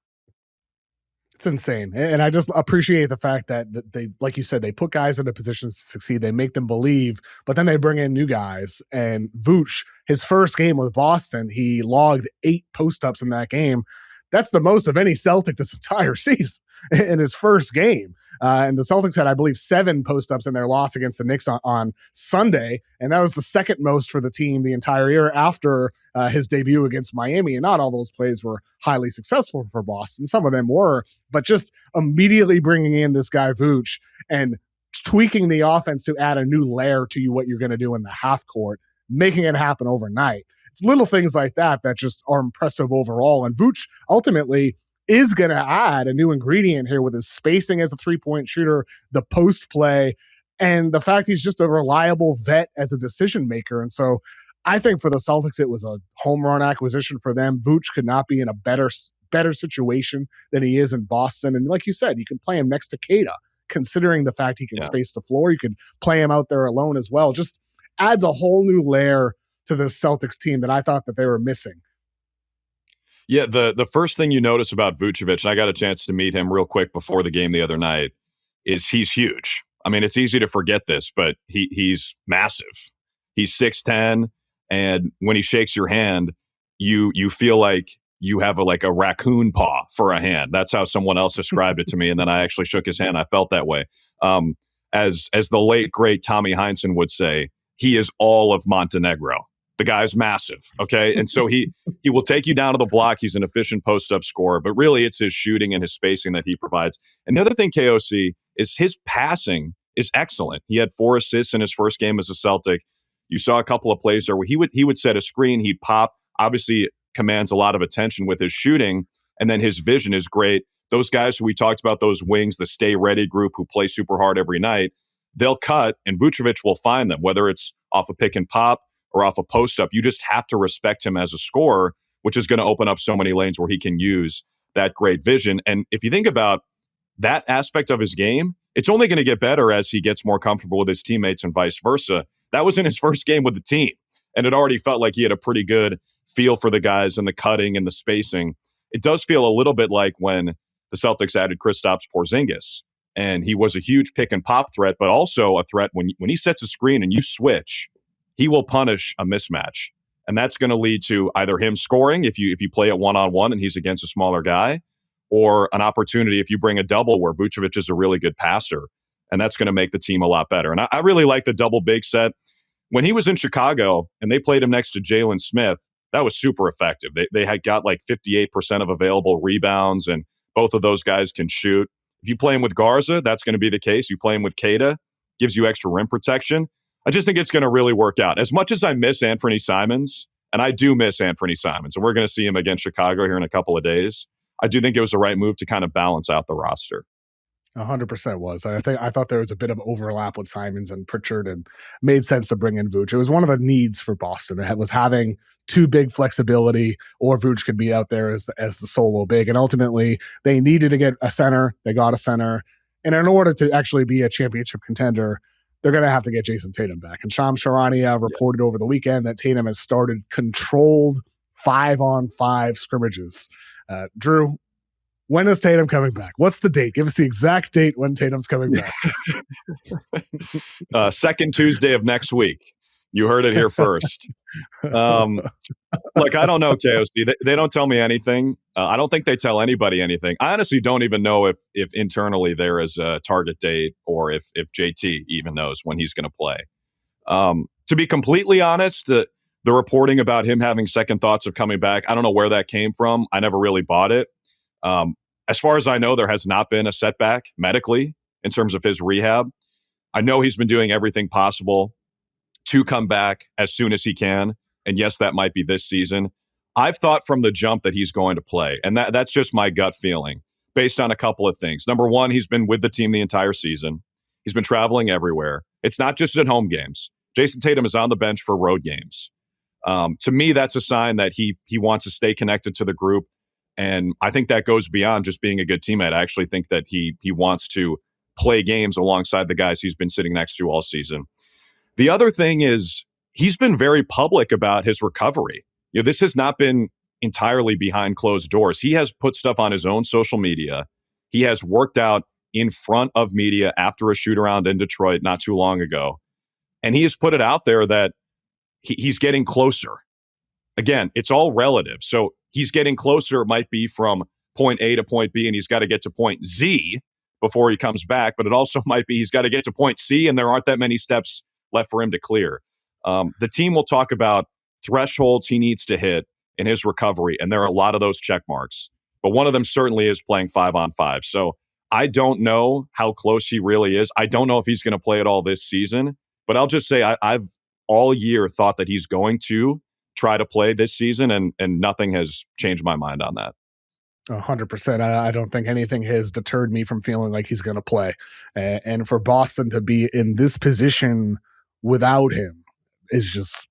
It's insane. And I just appreciate the fact that they, like you said, they put guys into positions to succeed. They make them believe, but then they bring in new guys. And Vooch, his first game with Boston, he logged 8 post-ups in that game. That's the most of any Celtic this entire season in his first game. And the Celtics had, I believe, 7 post-ups in their loss against the Knicks on Sunday. And that was the second most for the team the entire year after his debut against Miami. And not all those plays were highly successful for Boston. Some of them were. But just immediately bringing in this guy Vooch and tweaking the offense to add a new layer to what you're going to do in the half court, making it happen overnight. It's little things like that that just are impressive overall. And Vooch ultimately is going to add a new ingredient here with his spacing as a three-point shooter, the post play, and the fact he's just a reliable vet as a decision maker. And so I think for the Celtics, it was a home run acquisition for them. Vooch could not be in a better situation than he is in Boston. And like you said, you can play him next to Kata, considering the fact he can space the floor. You could play him out there alone as well. Just adds a whole new layer to the Celtics team that I thought that they were missing. Yeah, the first thing you notice about Vucevic, and I got a chance to meet him real quick before the game the other night, is he's huge. I mean, it's easy to forget this, but he's massive. He's 6'10", and when he shakes your hand, you feel like you have a raccoon paw for a hand. That's how someone else described it to me, and then I actually shook his hand. I felt that way. As the late, great Tommy Heinsohn would say, he is all of Montenegro. The guy's massive, okay? And so he will take you down to the block. He's an efficient post-up scorer, but really it's his shooting and his spacing that he provides. And the other thing, KOC, is his passing is excellent. He had 4 assists in his first game as a Celtic. You saw a couple of plays there where he would set a screen, he'd pop, obviously commands a lot of attention with his shooting, and then his vision is great. Those guys who we talked about, those wings, the stay ready group who play super hard every night, they'll cut, and Vucevic will find them, whether it's off a pick and pop or off a post-up. You just have to respect him as a scorer, which is going to open up so many lanes where he can use that great vision. And if you think about that aspect of his game, it's only going to get better as he gets more comfortable with his teammates and vice versa. That was in his first game with the team, and it already felt like he had a pretty good feel for the guys and the cutting and the spacing. It does feel a little bit like when the Celtics added Kristaps Porzingis, and he was a huge pick-and-pop threat, but also a threat when he sets a screen and you switch, he will punish a mismatch. And that's going to lead to either him scoring if you play it one-on-one and he's against a smaller guy, or an opportunity if you bring a double where Vucevic is a really good passer. And that's going to make the team a lot better. And I really like the double big set. When he was in Chicago and they played him next to Jalen Smith, that was super effective. They had got like 58% of available rebounds, and both of those guys can shoot. If you play him with Garza, that's going to be the case. You play him with Kata, gives you extra rim protection. I just think it's going to really work out. As much as I miss Anthony Simons, and I do miss Anthony Simons, and we're going to see him against Chicago here in a couple of days, I do think it was the right move to kind of balance out the roster. 100% was. I thought there was a bit of overlap with Simons and Pritchard, and made sense to bring in Vooch. It was one of the needs for Boston. It was having too big flexibility, or Vooch could be out there as the solo big. And ultimately, they needed to get a center. They got a center. And in order to actually be a championship contender, they're going to have to get Jason Tatum back. And Shams Charania reported over the weekend that Tatum has started controlled 5-on-5 scrimmages. Drew, when is Tatum coming back? What's the date? Give us the exact date when Tatum's coming back. Second Tuesday of next week. You heard it here first. Look, I don't know, KOC. They don't tell me anything. I don't think they tell anybody anything. I honestly don't even know if internally there is a target date or if JT even knows when he's going to play. To be completely honest, the reporting about him having second thoughts of coming back, I don't know where that came from. I never really bought it. As far as I know, there has not been a setback medically in terms of his rehab. I know he's been doing everything possible to come back as soon as he can. And yes, that might be this season. I've thought from the jump that he's going to play. And that's just my gut feeling based on a couple of things. Number one, he's been with the team the entire season. He's been traveling everywhere. It's not just at home games. Jason Tatum is on the bench for road games. To me, that's a sign that he wants to stay connected to the group. And I think that goes beyond just being a good teammate. I actually think that he wants to play games alongside the guys he's been sitting next to all season. The other thing is he's been very public about his recovery. This has not been entirely behind closed doors. He has put stuff on his own social media. He has worked out in front of media after a shoot-around in Detroit not too long ago. And he has put it out there that he's getting closer. Again, it's all relative. So he's getting closer. It might be from point A to point B, and he's got to get to point Z before he comes back. But it also might be he's got to get to point C, and there aren't that many steps left for him to clear. The team will talk about thresholds he needs to hit in his recovery, and there are a lot of those check marks. But one of them certainly is playing 5-on-5. So I don't know how close he really is. I don't know if he's going to play it all this season. But I'll just say I've all year thought that he's going to try to play this season, and nothing has changed my mind on that. 100%. I don't think anything has deterred me from feeling like he's going to play. And for Boston to be in this position without him is just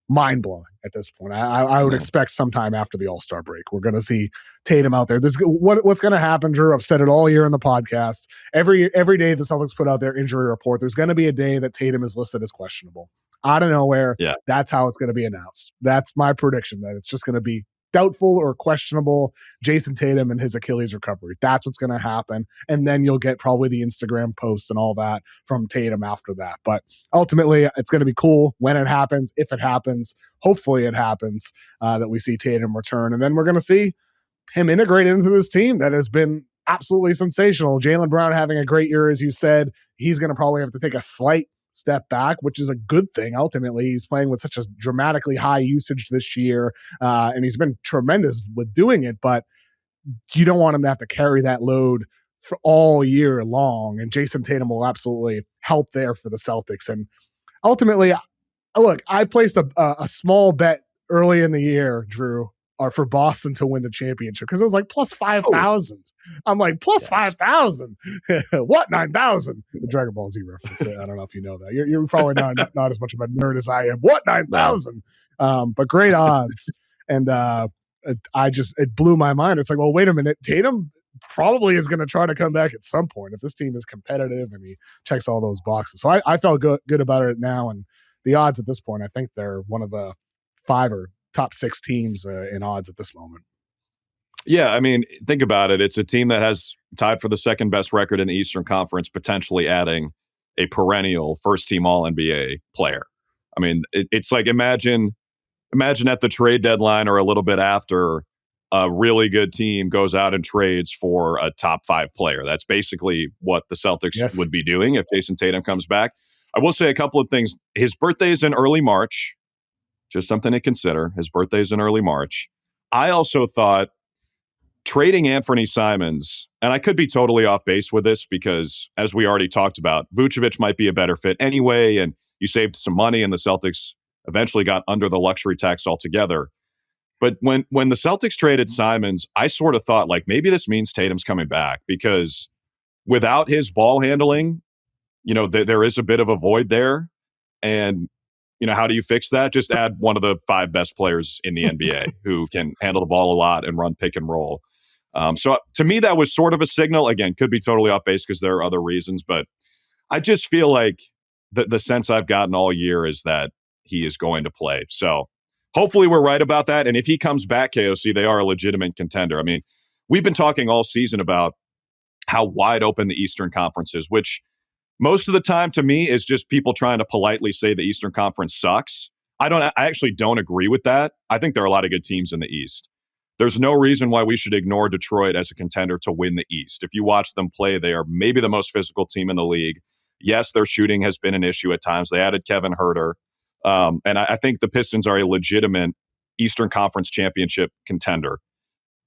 mind-blowing at this point. I would expect sometime after the All-Star break, we're going to see Tatum out there. What's going to happen, Drew? I've said it all year in the podcast. Every day the Celtics put out their injury report, there's going to be a day that Tatum is listed as questionable. Out of nowhere, that's how it's going to be announced. That's my prediction, that it's just going to be doubtful or questionable Jason Tatum and his Achilles recovery. That's what's going to happen. And then you'll get probably the Instagram posts and all that from Tatum after that. But ultimately, it's going to be cool when it happens, if it happens. Hopefully it happens, that we see Tatum return. And then we're going to see him integrated into this team that has been absolutely sensational. Jaylen Brown having a great year, as you said. He's going to probably have to take a slight step back, which is a good thing. Ultimately, he's playing with such a dramatically high usage this year, and he's been tremendous with doing it, but you don't want him to have to carry that load for all year long, and Jason Tatum will absolutely help there for the Celtics. And ultimately, look, I placed a small bet early in the year, Drew, or for Boston to win the championship, because it was like plus 5,000. I'm like, plus 5,000? What, 9,000? The Dragon Ball Z reference. I don't know if you know that. You're probably not as much of a nerd as I am. What, 9,000? But great odds. And it blew my mind. It's like, well, wait a minute. Tatum probably is going to try to come back at some point if this team is competitive and he checks all those boxes. So I felt good about it now. And the odds at this point, I think they're one of the 5 or top 6 teams in odds at this moment. Yeah, I mean, think about it. It's a team that has tied for the second best record in the Eastern Conference, potentially adding a perennial first-team All-NBA player. I mean, it's like imagine at the trade deadline or a little bit after, a really good team goes out and trades for a top 5 player. That's basically what the Celtics would be doing if Jason Tatum comes back. I will say a couple of things. His birthday is in early March. Just something to consider. His birthday is in early March. I also thought trading Anthony Simons, and I could be totally off base with this because, as we already talked about, Vucevic might be a better fit anyway, and you saved some money, and the Celtics eventually got under the luxury tax altogether. But when the Celtics traded Simons, I sort of thought, like, maybe this means Tatum's coming back, because without his ball handling, there is a bit of a void there. And how do you fix that? Just add one of the 5 best players in the NBA who can handle the ball a lot and run pick and roll. So to me, that was sort of a signal. Again, could be totally off base because there are other reasons, but I just feel like the sense I've gotten all year is that he is going to play. So hopefully we're right about that. And if he comes back, KOC, they are a legitimate contender. I mean, we've been talking all season about how wide open the Eastern Conference is, which most of the time to me is just people trying to politely say the Eastern Conference sucks. I actually don't agree with that. I think there are a lot of good teams in the East. There's no reason why we should ignore Detroit as a contender to win the East. If you watch them play, they are maybe the most physical team in the league. Yes, their shooting has been an issue at times. They added Kevin Huerter. And I think the Pistons are a legitimate Eastern Conference championship contender.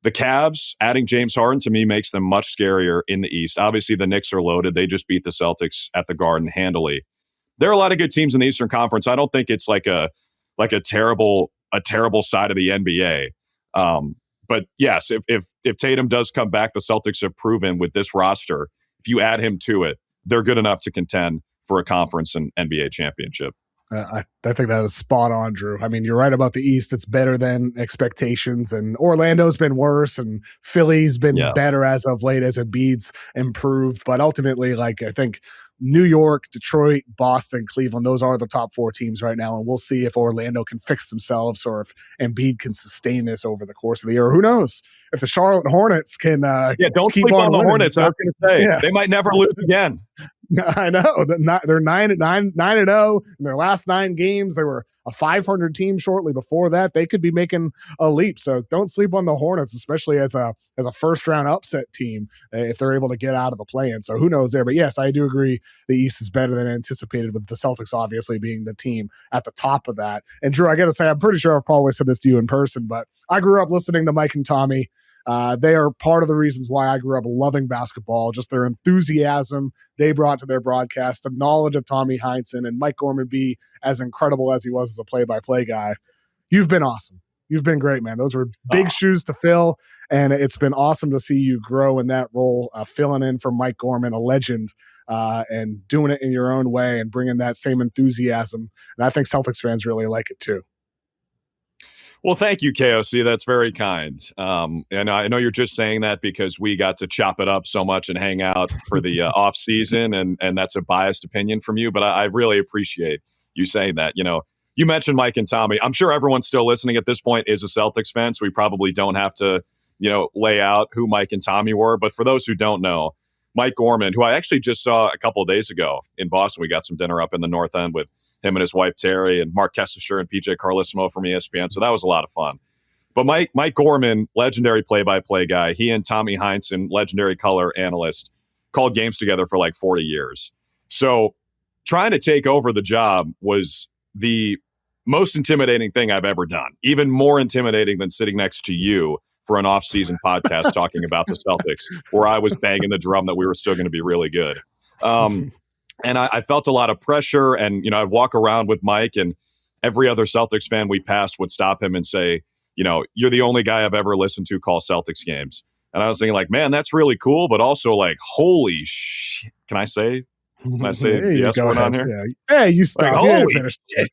The Cavs, adding James Harden, to me, makes them much scarier in the East. Obviously, the Knicks are loaded. They just beat the Celtics at the Garden handily. There are a lot of good teams in the Eastern Conference. I don't think it's like a terrible side of the NBA. But yes, if Tatum does come back, the Celtics have proven with this roster, if you add him to it, they're good enough to contend for a conference and NBA championship. I think that is spot on, Drew. I mean, you're right about the East. It's better than expectations, and Orlando's been worse, and Philly's been better as of late as Embiid's improved. But ultimately, like, I think New York, Detroit, Boston, Cleveland, those are the top 4 teams right now, and we'll see if Orlando can fix themselves or if Embiid can sustain this over the course of the year. Who knows? If the Charlotte Hornets can don't keep sleep on the Hornets. I was going to say, they might never lose again. I know. They're 9-0 in their last 9 games. They were a 500 team shortly before that. They could be making a leap. So don't sleep on the Hornets, especially as a first round upset team if they're able to get out of the play-in. So who knows there? But yes, I do agree the East is better than anticipated, with the Celtics obviously being the team at the top of that. And Drew, I got to say, I'm pretty sure I've probably said this to you in person, but I grew up listening to Mike and Tommy. They are part of the reasons why I grew up loving basketball, just their enthusiasm they brought to their broadcast, the knowledge of Tommy Heinsohn and Mike Gorman be as incredible as he was as a play-by-play guy. You've been awesome. You've been great, man. Those were big shoes to fill, and it's been awesome to see you grow in that role, filling in for Mike Gorman, a legend, and doing it in your own way and bringing that same enthusiasm. And I think Celtics fans really like it too. Well, thank you, KOC. That's very kind. And I know you're just saying that because we got to chop it up so much and hang out for the off season, and that's a biased opinion from you. But I really appreciate you saying that. You know, you mentioned Mike and Tommy. I'm sure everyone still listening at this point is a Celtics fan, so we probably don't have to, lay out who Mike and Tommy were. But for those who don't know, Mike Gorman, who I actually just saw a couple of days ago in Boston, we got some dinner up in the North End with him and his wife, Terry, and Mark Kessler and PJ Carlissimo from ESPN. So that was a lot of fun. But Mike Gorman, legendary play-by-play guy, he and Tommy Heinsohn, legendary color analyst, called games together for like 40 years. So trying to take over the job was the most intimidating thing I've ever done, even more intimidating than sitting next to you for an off-season podcast talking about the Celtics, where I was banging the drum that we were still going to be really good. And I felt a lot of pressure, and, I'd walk around with Mike, and every other Celtics fan we passed would stop him and say, you're the only guy I've ever listened to call Celtics games. And I was thinking, like, man, that's really cool, but also, like, holy shit. Can I say the S word on here? Yeah. Hey, you stop. Like, holy shit.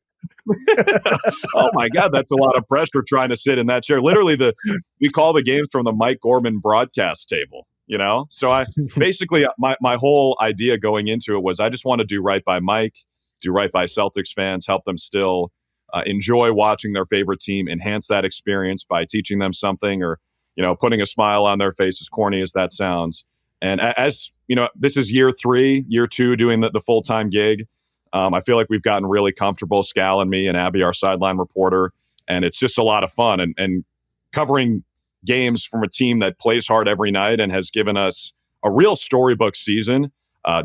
Oh my God, that's a lot of pressure trying to sit in that chair. Literally, we call the games from the Mike Gorman broadcast table. So I basically my whole idea going into it was I just want to do right by Mike, do right by Celtics fans, help them still enjoy watching their favorite team, enhance that experience by teaching them something or, putting a smile on their face, as corny as that sounds. And as this is year 3, year 2 doing the full-time gig. I feel like we've gotten really comfortable, Scal and me and Abby, our sideline reporter, and it's just a lot of fun and covering games from a team that plays hard every night and has given us a real storybook season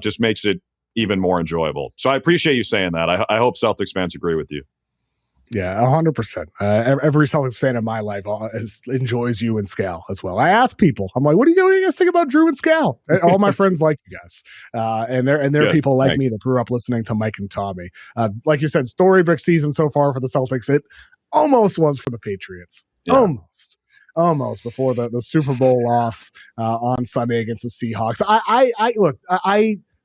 just makes it even more enjoyable. So I appreciate you saying that. I hope Celtics fans agree with you. Yeah, 100%. Every Celtics fan in my life enjoys you and Scal as well. I ask people, I'm like, what do you guys think about Drew and Scal? And all my friends like you guys. And they're people like me that grew up listening to Mike and Tommy. Like you said, storybook season so far for the Celtics. It almost was for the Patriots. Yeah. Almost before the Super Bowl loss on Sunday against the Seahawks.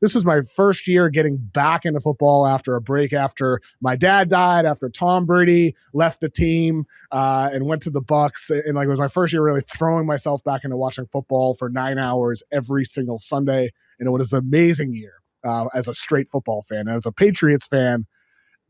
This was my first year getting back into football after a break, after my dad died, after Tom Brady left the team and went to the Bucs. And it was my first year really throwing myself back into watching football for 9 hours every single Sunday. And it was an amazing year as a straight football fan. And as a Patriots fan,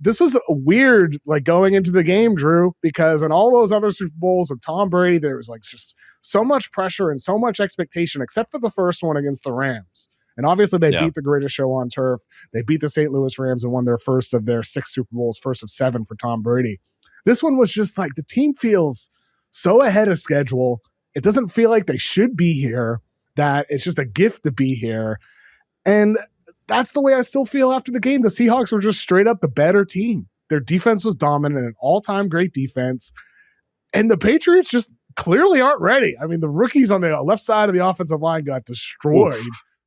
this was weird, like going into the game, Drew, because in all those other Super Bowls with Tom Brady, there was like just so much pressure and so much expectation, except for the first one against the Rams. And obviously they beat the greatest show on turf. They beat the St. Louis Rams and won their first of their 6 Super Bowls, first of 7 for Tom Brady. This one was just like the team feels so ahead of schedule. It doesn't feel like they should be here, that it's just a gift to be here. And that's the way I still feel after the game. The Seahawks were just straight up the better team. Their defense was dominant, an all-time great defense. And the Patriots just clearly aren't ready. I mean, the rookies on the left side of the offensive line got destroyed.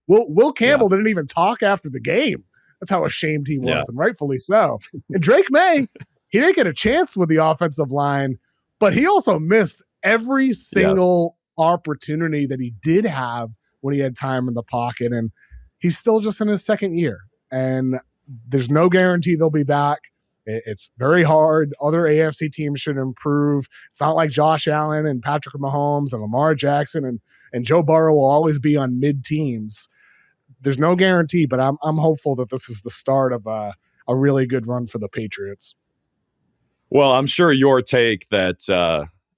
Will Campbell didn't even talk after the game. That's how ashamed he was, and rightfully so. And Drake May, he didn't get a chance with the offensive line, but he also missed every single opportunity that he did have when he had time in the pocket. And he's still just in his second year. And there's no guarantee they'll be back. It's very hard. Other AFC teams should improve. It's not like Josh Allen and Patrick Mahomes and Lamar Jackson and Joe Burrow will always be on mid teams. There's no guarantee, but I'm hopeful that this is the start of a really good run for the Patriots. Well, I'm sure your take that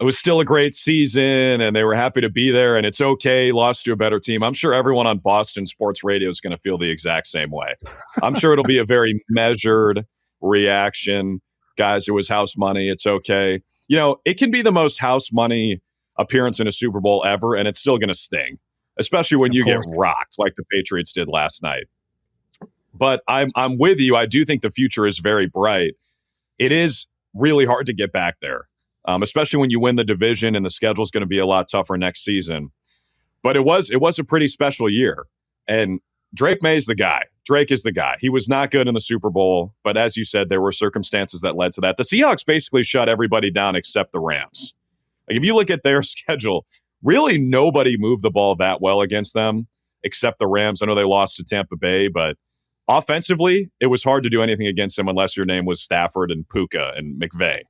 it was still a great season and they were happy to be there and it's okay, lost to a better team. I'm sure everyone on Boston sports radio is going to feel the exact same way. I'm sure it'll be a very measured reaction. Guys, it was house money. It's okay. You know, it can be the most house money appearance in a Super Bowl ever, and it's still going to sting, especially when you get rocked like the Patriots did last night. But I'm with you. I do think the future is very bright. It is really hard to get back there, especially when you win the division and the schedule is going to be a lot tougher next season. But it was a pretty special year, and Drake May is the guy. Drake is the guy. He was not good in the Super Bowl, but as you said, there were circumstances that led to that. The Seahawks basically shut everybody down except the Rams. Like if you look at their schedule, really nobody moved the ball that well against them except the Rams. I know they lost to Tampa Bay, but offensively, it was hard to do anything against them unless your name was Stafford and Puka and McVay.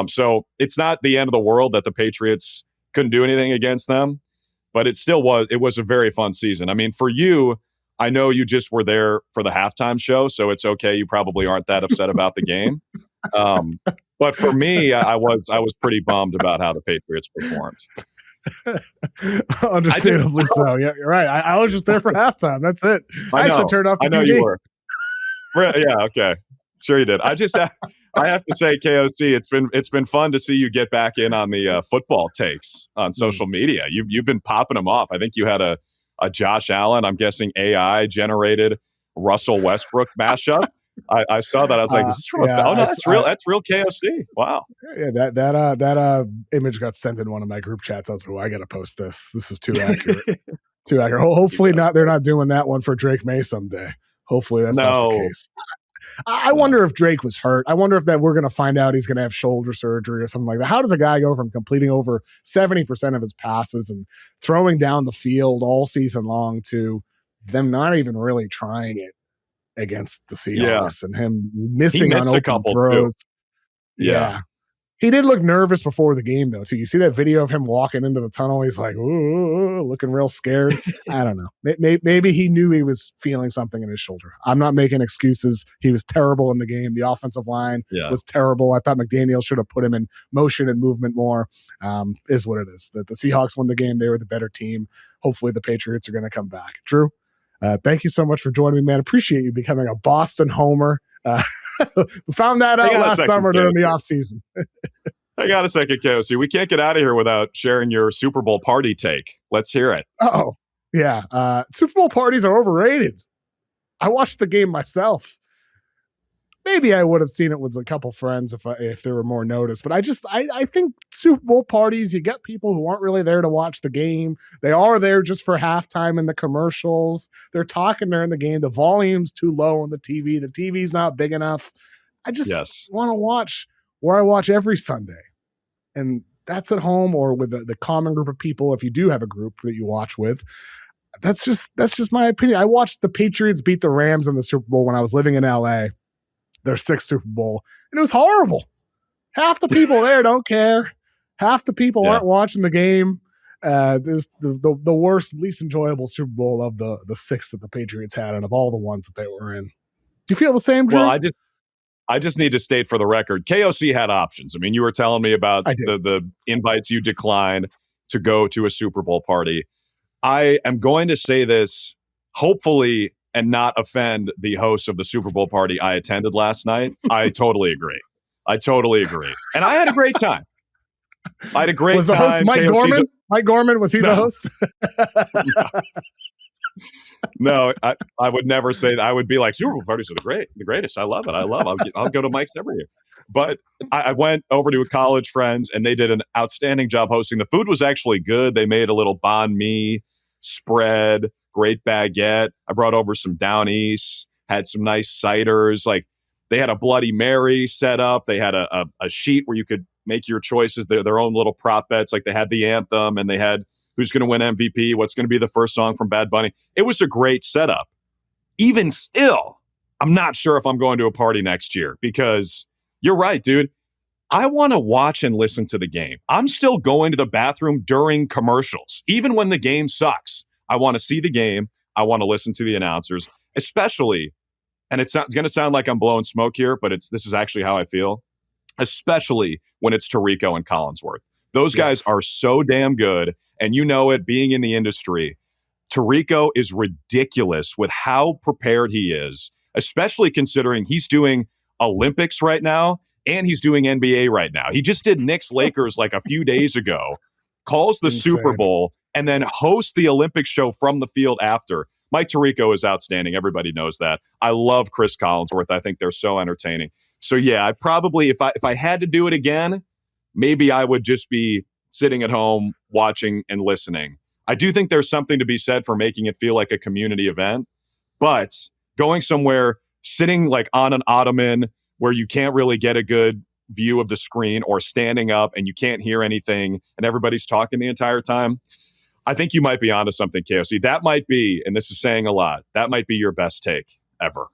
So it's not the end of the world that the Patriots couldn't do anything against them, but it was a very fun season. I mean, for you, I know you just were there for the halftime show, so it's okay. You probably aren't that upset about the game. But for me, I was pretty bummed about how the Patriots performed. Understandably so. Yeah, you're right. I was just there for halftime. That's it. I actually turned off the TV. I know you were. Yeah, okay. Sure you did. I have to say, KOC, it's been fun to see you get back in on the football takes on social media. You've been popping them off. I think you had a Josh Allen, I'm guessing AI generated Russell Westbrook mashup. I saw that. I was like, "This is real." Oh no, that's real. That's real KOC. Wow. Yeah, that image got sent in one of my group chats. I was like, "Oh, I got to post this. This is too accurate. Too accurate." Hopefully not. They're not doing that one for Drake May someday. Hopefully that's not the case. I wonder if Drake was hurt. I wonder if that we're going to find out he's going to have shoulder surgery or something like that. How does a guy go from completing over 70% of his passes and throwing down the field all season long to them not even really trying it against the Seahawks and him missing on open throws? Yeah. He did look nervous before the game, though, too. You see that video of him walking into the tunnel? He's like, ooh, looking real scared. I don't know. Maybe he knew he was feeling something in his shoulder. I'm not making excuses. He was terrible in the game. The offensive line was terrible. I thought McDaniel should have put him in motion and movement more. Is what it is. The Seahawks won the game. They were the better team. Hopefully the Patriots are going to come back. Drew, thank you so much for joining me, man. Appreciate you becoming a Boston homer. We found that out last summer during the offseason. I got a second, KOC. We can't get out of here without sharing your Super Bowl party take. Let's hear it. Oh, yeah. Super Bowl parties are overrated. I watched the game myself. Maybe I would have seen it with a couple friends if there were more notice. But I think Super Bowl parties, you get people who aren't really there to watch the game. They are there just for halftime and the commercials. They're talking during the game. The volume's too low on the TV. The TV's not big enough. I just want to watch where I watch every Sunday. And that's at home or with the common group of people, if you do have a group that you watch with. That's just my opinion. I watched the Patriots beat the Rams in the Super Bowl when I was living in LA. Their 6th Super Bowl, and it was horrible. Half the people there don't care. Half the people aren't watching the game. There's the worst, least enjoyable Super Bowl of the 6 that the Patriots had, and of all the ones that they were in. Do you feel the same, Drew? Well, I just need to state for the record, KOC had options. I mean, you were telling me about the invites you declined to go to a Super Bowl party. I am going to say this hopefully, and not offend the host of the Super Bowl party I attended last night. I totally agree. And I had a great time. I had a great time. Was the host Mike Gorman? Mike Gorman, was he the host? No, I would never say that. I would be like, Super Bowl parties are the greatest. I love it. I'll go to Mike's every year. But I went over to a college friends, and they did an outstanding job hosting. The food was actually good. They made a little banh mi spread, great baguette. I brought over some Down East, had some nice ciders. Like, they had a Bloody Mary set up. They had a sheet where you could make your choices, their own little prop bets. Like, they had the anthem, and they had who's going to win MVP, what's going to be the first song from Bad Bunny. It was a great setup. Even still, I'm not sure if I'm going to a party next year, because you're right, dude. I want to watch and listen to the game. I'm still going to the bathroom during commercials. Even when the game sucks, I want to see the game. I want to listen to the announcers, especially, and it's going to sound like I'm blowing smoke here, but this is actually how I feel, especially when it's Tirico and Collinsworth. Those guys are so damn good, and you know it, being in the industry. Tirico is ridiculous with how prepared he is, especially considering he's doing Olympics right now and he's doing NBA right now. He just did Knicks Lakers like a few days ago, calls the Super Bowl, and then hosts the Olympics show from the field after. Mike Tirico is outstanding. Everybody knows that. I love Chris Collinsworth. I think they're so entertaining. So yeah, I probably, if I had to do it again, maybe I would just be sitting at home watching and listening. I do think there's something to be said for making it feel like a community event, but going somewhere, sitting like on an ottoman where you can't really get a good view of the screen, or standing up and you can't hear anything and everybody's talking the entire time, I think you might be onto something, KOC. That might be, and this is saying a lot, that might be your best take ever.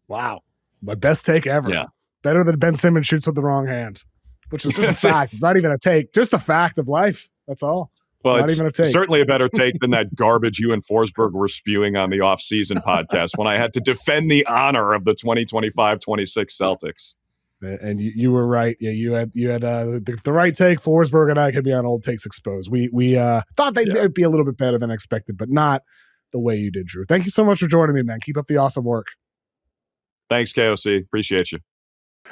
Wow. My best take ever. Yeah. Better than Ben Simmons shoots with the wrong hand, which is just a fact. It's not even a take, just a fact of life. That's all. Well, not it's even a take. Certainly a better take than that garbage you and Forsberg were spewing on the off-season podcast when I had to defend the honor of the 2025-26 Celtics. And you were right. Yeah, you had the right take. Forsberg and I could be on Old Takes Exposed. We thought they'd be a little bit better than expected, but not the way you did, Drew. Thank you so much for joining me, man. Keep up the awesome work. Thanks, KOC. Appreciate you.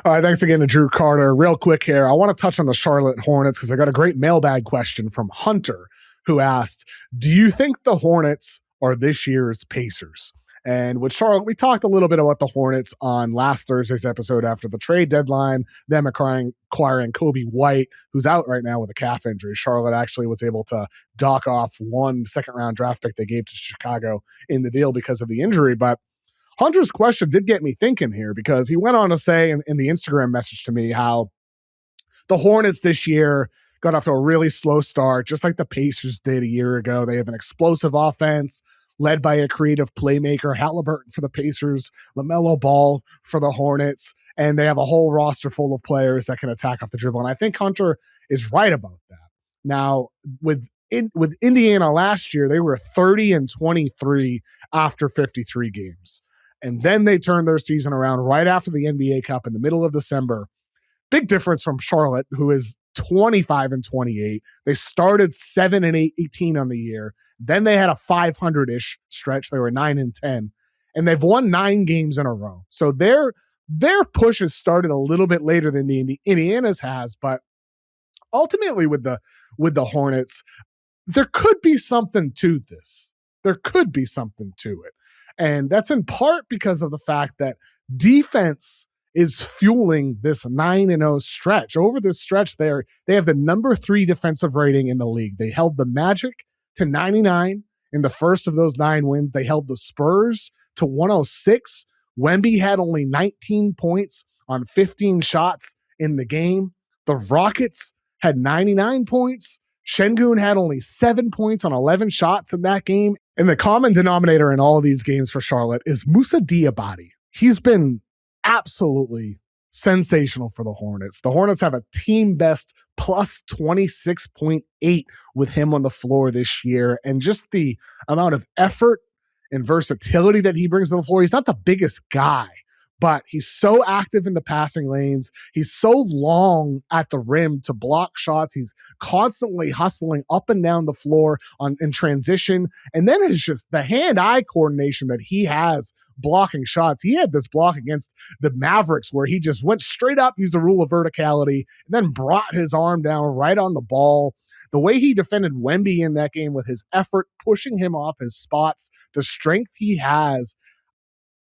All right, thanks again to Drew Carter. Real quick here, I want to touch on the Charlotte Hornets because I got a great mailbag question from Hunter, who asked, do you think the Hornets are this year's Pacers? And with Charlotte, we talked a little bit about the Hornets on last Thursday's episode after the trade deadline, them acquiring Kobe White, who's out right now with a calf injury. Charlotte actually was able to dock off one second-round draft pick they gave to Chicago in the deal because of the injury. But Hunter's question did get me thinking here, because he went on to say in the Instagram message to me how the Hornets this year got off to a really slow start, just like the Pacers did a year ago. They have an explosive offense led by a creative playmaker, Halliburton for the Pacers, LaMelo Ball for the Hornets, and they have a whole roster full of players that can attack off the dribble. And I think Hunter is right about that. Now, with Indiana last year, they were 30-23 after 53 games. And then they turned their season around right after the NBA Cup in the middle of December. Big difference from Charlotte, who is 25-28. They started 7-18 on the year. Then they had a 500-ish stretch. They were 9-10, and they've won 9 games in a row. So their push has started a little bit later than Indiana's has, but ultimately with the Hornets, there could be something to this. There could be something to it. And that's in part because of the fact that defense is fueling this 9-0 stretch. Over this stretch, they have the number 3 defensive rating in the league. They held the Magic to 99 in the first of those 9 wins. They held the Spurs to 106. Wemby had only 19 points on 15 shots in the game. The Rockets had 99 points. Şengün had only 7 points on 11 shots in that game. And the common denominator in all of these games for Charlotte is Moussa Diabate. He's been absolutely sensational for the Hornets. The Hornets have a team best plus 26.8 with him on the floor this year. And just the amount of effort and versatility that he brings to the floor. He's not the biggest guy, but he's so active in the passing lanes. He's so long at the rim to block shots. He's constantly hustling up and down the floor in transition. And then it's just the hand-eye coordination that he has blocking shots. He had this block against the Mavericks where he just went straight up, used the rule of verticality, and then brought his arm down right on the ball. The way he defended Wemby in that game with his effort, pushing him off his spots, the strength he has,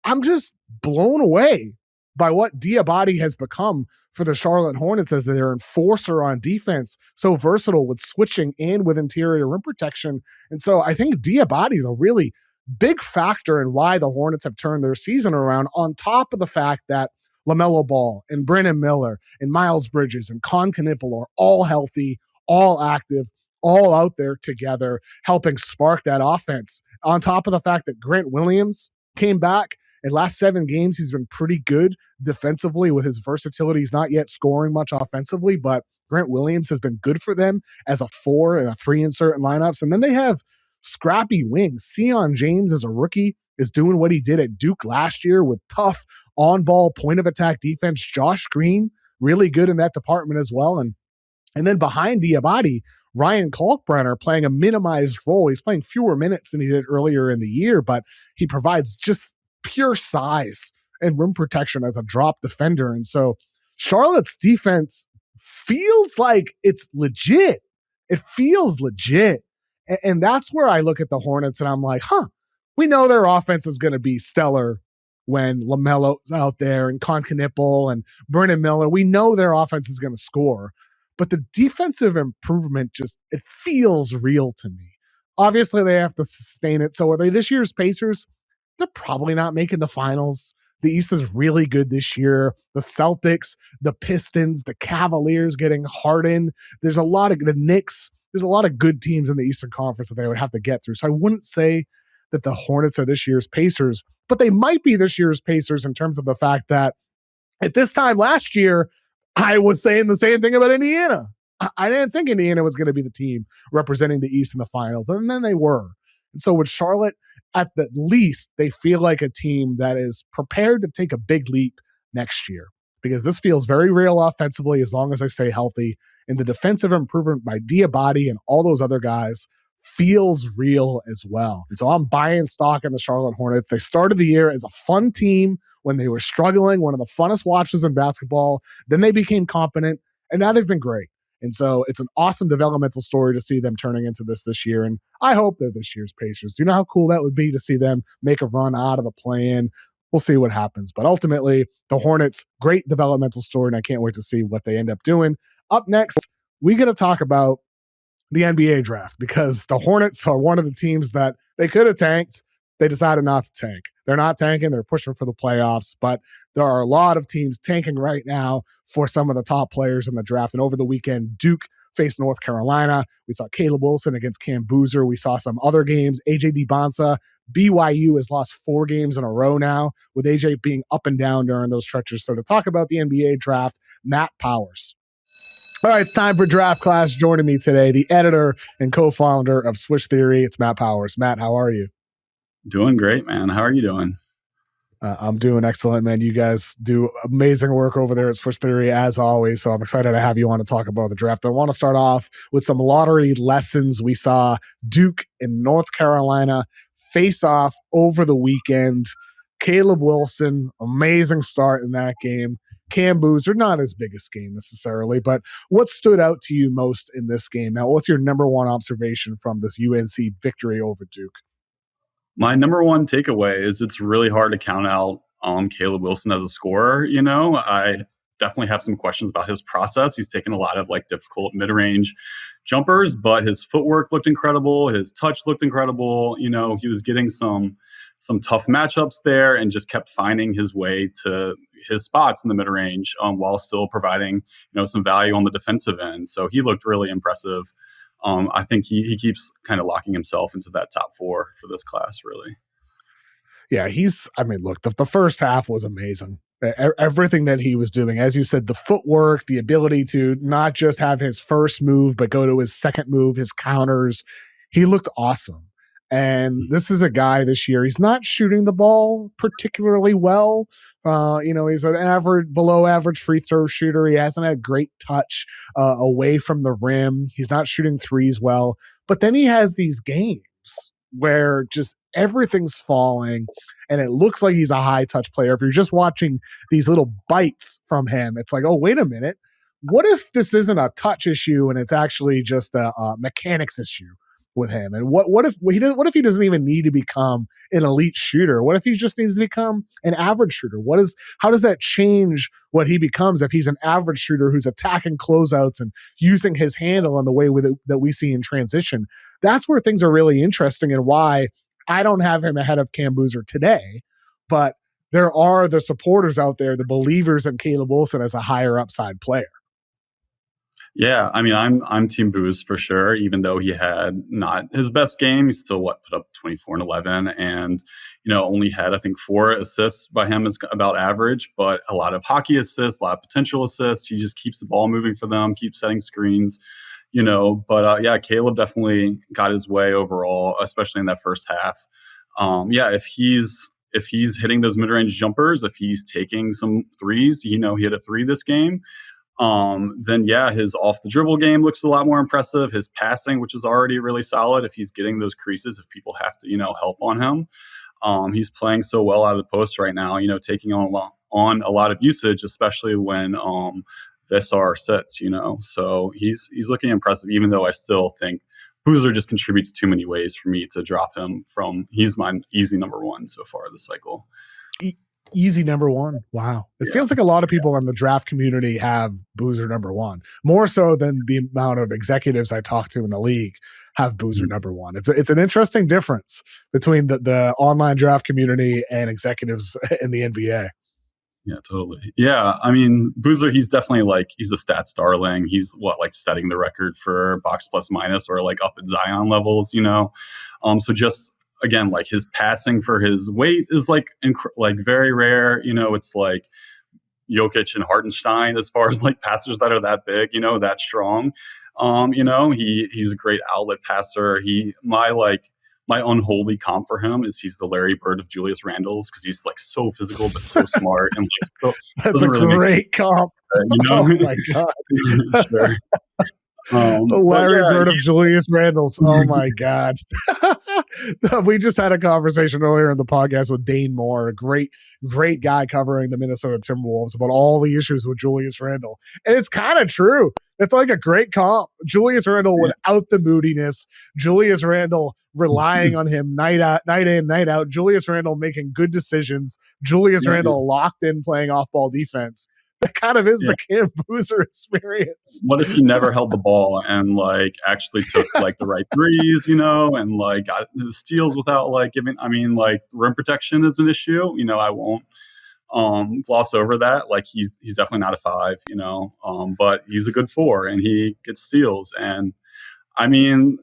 I'm just blown away by what Diabate has become for the Charlotte Hornets as their enforcer on defense, so versatile with switching and with interior rim protection. And so I think Diabate is a really big factor in why the Hornets have turned their season around, on top of the fact that LaMelo Ball and Brennan Miller and Miles Bridges and Con Knipple are all healthy, all active, all out there together, helping spark that offense. On top of the fact that Grant Williams came back. In last 7 games, he's been pretty good defensively with his versatility. He's not yet scoring much offensively, but Grant Williams has been good for them as a 4 and a 3 in certain lineups. And then they have scrappy wings. Sion James as a rookie is doing what he did at Duke last year with tough on-ball point of attack defense. Josh Green, really good in that department as well. And then behind Diabate, Ryan Kalkbrenner playing a minimized role. He's playing fewer minutes than he did earlier in the year, but he provides just pure size and rim protection as a drop defender. And so Charlotte's defense feels like it's legit. It feels legit. And that's where I look at the Hornets and I'm like, we know their offense is going to be stellar when LaMelo's out there and Con Knipple and Brennan Miller. We know their offense is going to score. But the defensive improvement it feels real to me. Obviously, they have to sustain it. So are they this year's Pacers? They're probably not making the finals. The East is really good this year. The Celtics, the Pistons, the Cavaliers getting Harden. There's a lot of the Knicks. There's a lot of good teams in the Eastern Conference that they would have to get through. So I wouldn't say that the Hornets are this year's Pacers, but they might be this year's Pacers in terms of the fact that at this time last year, I was saying the same thing about Indiana. I didn't think Indiana was going to be the team representing the East in the finals, and then they were. And so with Charlotte, at the least, they feel like a team that is prepared to take a big leap next year, because this feels very real offensively as long as they stay healthy. And the defensive improvement by Diabate and all those other guys feels real as well. And so I'm buying stock in the Charlotte Hornets. They started the year as a fun team when they were struggling, one of the funnest watches in basketball. Then they became competent, and now they've been great. And so it's an awesome developmental story to see them turning into this year. And I hope they're this year's Pacers. Do you know how cool that would be to see them make a run out of the play-in? We'll see what happens. But ultimately, the Hornets, great developmental story, and I can't wait to see what they end up doing. Up next, we're going to talk about the NBA draft, because the Hornets are one of the teams that they could have tanked. They decided not to tank. They're not tanking. They're pushing for the playoffs, but there are a lot of teams tanking right now for some of the top players in the draft. And over the weekend, Duke faced North Carolina. We saw Caleb Wilson against Cam Boozer. We saw some other games. AJ Dybantsa, BYU has lost 4 games in a row now, with AJ being up and down during those stretches. So to talk about the NBA draft, Matt Powers. All right, it's time for Draft Class. Joining me today, the editor and co-founder of Swish Theory, it's Matt Powers. Matt, how are you? Doing great, man. How are you doing? I'm doing excellent, man. You guys do amazing work over there at Swish Theory, as always. So I'm excited to have you on to talk about the draft. I want to start off with some lottery lessons. We saw Duke and North Carolina face off over the weekend. Caleb Wilson, amazing start in that game. Cam Boozer, not his biggest game necessarily, but what stood out to you most in this game? Now, what's your number one observation from this UNC victory over Duke? My number one takeaway is it's really hard to count out Caleb Wilson as a scorer. You know, I definitely have some questions about his process. He's taken a lot of difficult mid-range jumpers, but his footwork looked incredible. His touch looked incredible. You know, he was getting some tough matchups there and just kept finding his way to his spots in the mid-range while still providing, some value on the defensive end. So he looked really impressive. I think he keeps kind of locking himself into that top 4 for this class, really. Yeah, look, the first half was amazing. Everything that he was doing, as you said, the footwork, the ability to not just have his first move, but go to his second move, his counters, he looked awesome. And this is a guy this year, he's not shooting the ball particularly well. He's an below average free throw shooter. He hasn't had great touch away from the rim. He's not shooting threes well. But then he has these games where just everything's falling and it looks like he's a high touch player. If you're just watching these little bites from him, it's like, oh, wait a minute. What if this isn't a touch issue and it's actually just a mechanics issue with him? And what if he doesn't even need to become an elite shooter? What if he just needs to become an average shooter? How does that change what he becomes if he's an average shooter who's attacking closeouts and using his handle in the way that we see in transition? That's where things are really interesting and why I don't have him ahead of Cam Boozer today, but there are the supporters out there, the believers in Caleb Wilson as a higher upside player. Yeah, I mean, I'm Team Booze for sure. Even though he had not his best game, he still put up 24 and 11, and only had I think 4 assists by him is about average, but a lot of hockey assists, a lot of potential assists. He just keeps the ball moving for them, keeps setting screens, But yeah, Caleb definitely got his way overall, especially in that first half. If he's hitting those mid-range jumpers, if he's taking some threes, he hit a 3 this game. Then his off the dribble game looks a lot more impressive. His passing, which is already really solid, if he's getting those creases, if people have to, help on him. He's playing so well out of the post right now, taking on a lot of usage, especially when Visar sits, So he's looking impressive, even though I still think Boozer just contributes too many ways for me to drop him he's my easy number 1 so far this cycle. Easy number 1. Wow. It feels like a lot of people in the draft community have Boozer number 1, more so than the amount of executives I talk to in the league have Boozer number 1. It's an interesting difference between the online draft community and executives in the NBA. Yeah, totally. Yeah, I mean, Boozer, he's definitely he's a stats darling. He's setting the record for box plus minus or up at Zion levels, So just again, his passing for his weight is very rare. It's like Jokic and Hartenstein as far as passers that are that big, that strong. He's a great outlet passer. My unholy comp for him is he's the Larry Bird of Julius Randle's because he's so physical but so smart and that's a really great comp. Oh my god. Sure. The Larry Bird of Julius Randle's. Oh my God. We just had a conversation earlier in the podcast with Dane Moore, a great guy covering the Minnesota Timberwolves, about all the issues with Julius Randle. And it's kind of true. It's a great comp. Julius Randle without the moodiness. Julius Randle relying on him night in, night out. Julius Randle making good decisions. Julius Randle locked in playing off-ball defense. That kind of is the Cam Boozer experience. What if he never held the ball and actually took the right threes, and got the steals without giving? I mean, rim protection is an issue. I won't gloss over that. He's definitely not a 5, but he's a good 4 and he gets steals. And I mean,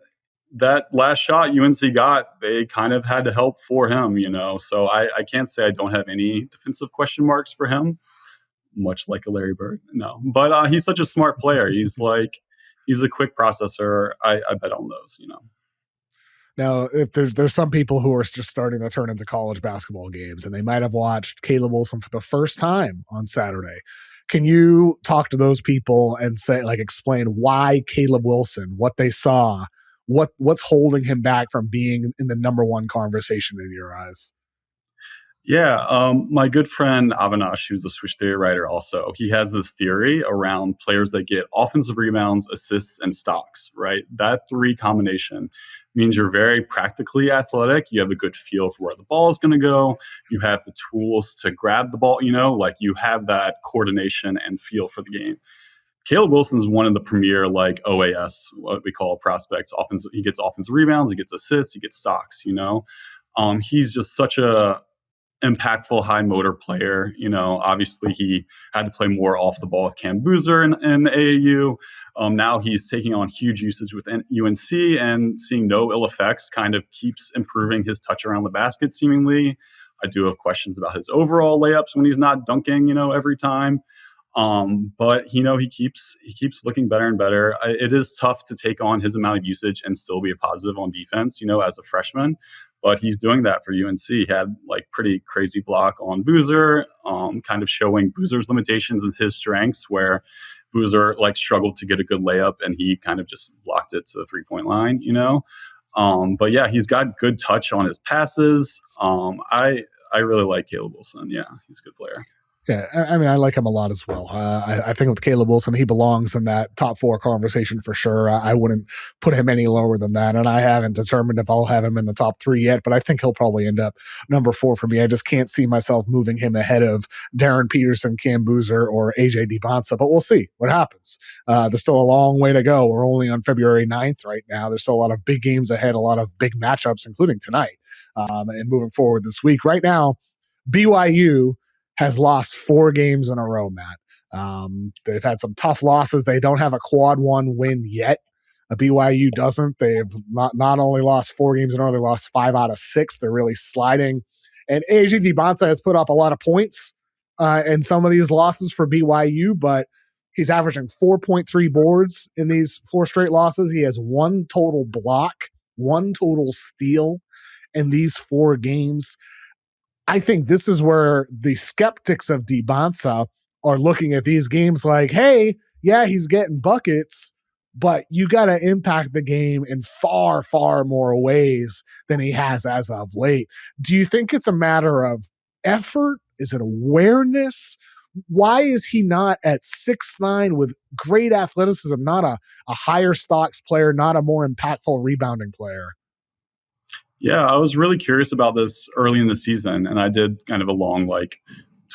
that last shot UNC got, they kind of had to help for him, So I can't say I don't have any defensive question marks for him. Much like a Larry Bird. No, but he's such a smart player. He's a quick processor. I bet on those, Now, if there's some people who are just starting to turn into college basketball games and they might have watched Caleb Wilson for the first time on Saturday. Can you talk to those people and say, explain why Caleb Wilson, what they saw, what's holding him back from being in the number 1 conversation in your eyes? Yeah, my good friend Avinash, who's a Swish theory writer also, he has this theory around players that get offensive rebounds, assists, and stocks, right? That 3 combination means you're very practically athletic. You have a good feel for where the ball is going to go. You have the tools to grab the ball, you have that coordination and feel for the game. Caleb Wilson's one of the premier OAS, what we call prospects. He gets offensive rebounds, he gets assists, he gets stocks, He's just such a impactful high motor player. Obviously he had to play more off the ball with Cam Boozer in AAU. Now he's taking on huge usage with UNC and seeing no ill effects, kind of keeps improving his touch around the basket seemingly. I do have questions about his overall layups when he's not dunking, every time. But he keeps looking better and better. It is tough to take on his amount of usage and still be a positive on defense, as a freshman. But he's doing that for UNC. He had like pretty crazy block on Boozer, kind of showing Boozer's limitations and his strengths, where Boozer like struggled to get a good layup and he kind of just blocked it to the 3-point line, But yeah, he's got good touch on his passes. I really like Caleb Wilson. Yeah, he's a good player. Yeah, I mean, I like him a lot as well. I think with Caleb Wilson, he belongs in that top 4 conversation for sure. I wouldn't put him any lower than that, and I haven't determined if I'll have him in the top 3 yet, but I think he'll probably end up number 4 for me. I just can't see myself moving him ahead of Darren Peterson, Cam Boozer, or AJ Dybantsa, but we'll see what happens. There's still a long way to go. We're only on February 9th right now. There's still a lot of big games ahead, a lot of big matchups, including tonight, and moving forward this week. Right now, BYU has lost 4 games in a row, Matt. They've had some tough losses. They don't have a quad 1 win yet. BYU doesn't. They've not only lost 4 games in a row, they lost 5 out of 6. They're really sliding. And AJ Dybantsa has put up a lot of points in some of these losses for BYU, but he's averaging 4.3 boards in these 4 straight losses. He has 1 total block, 1 total steal in these 4 games. I think this is where the skeptics of Debonsa are looking at these games like, hey, yeah, he's getting buckets, but you got to impact the game in far, far more ways than he has as of late. Do you think it's a matter of effort? Is it awareness? Why is he not at 6'9" with great athleticism, not a higher stocks player, not a more impactful rebounding player? Yeah, I was really curious about this early in the season, and I did kind of a long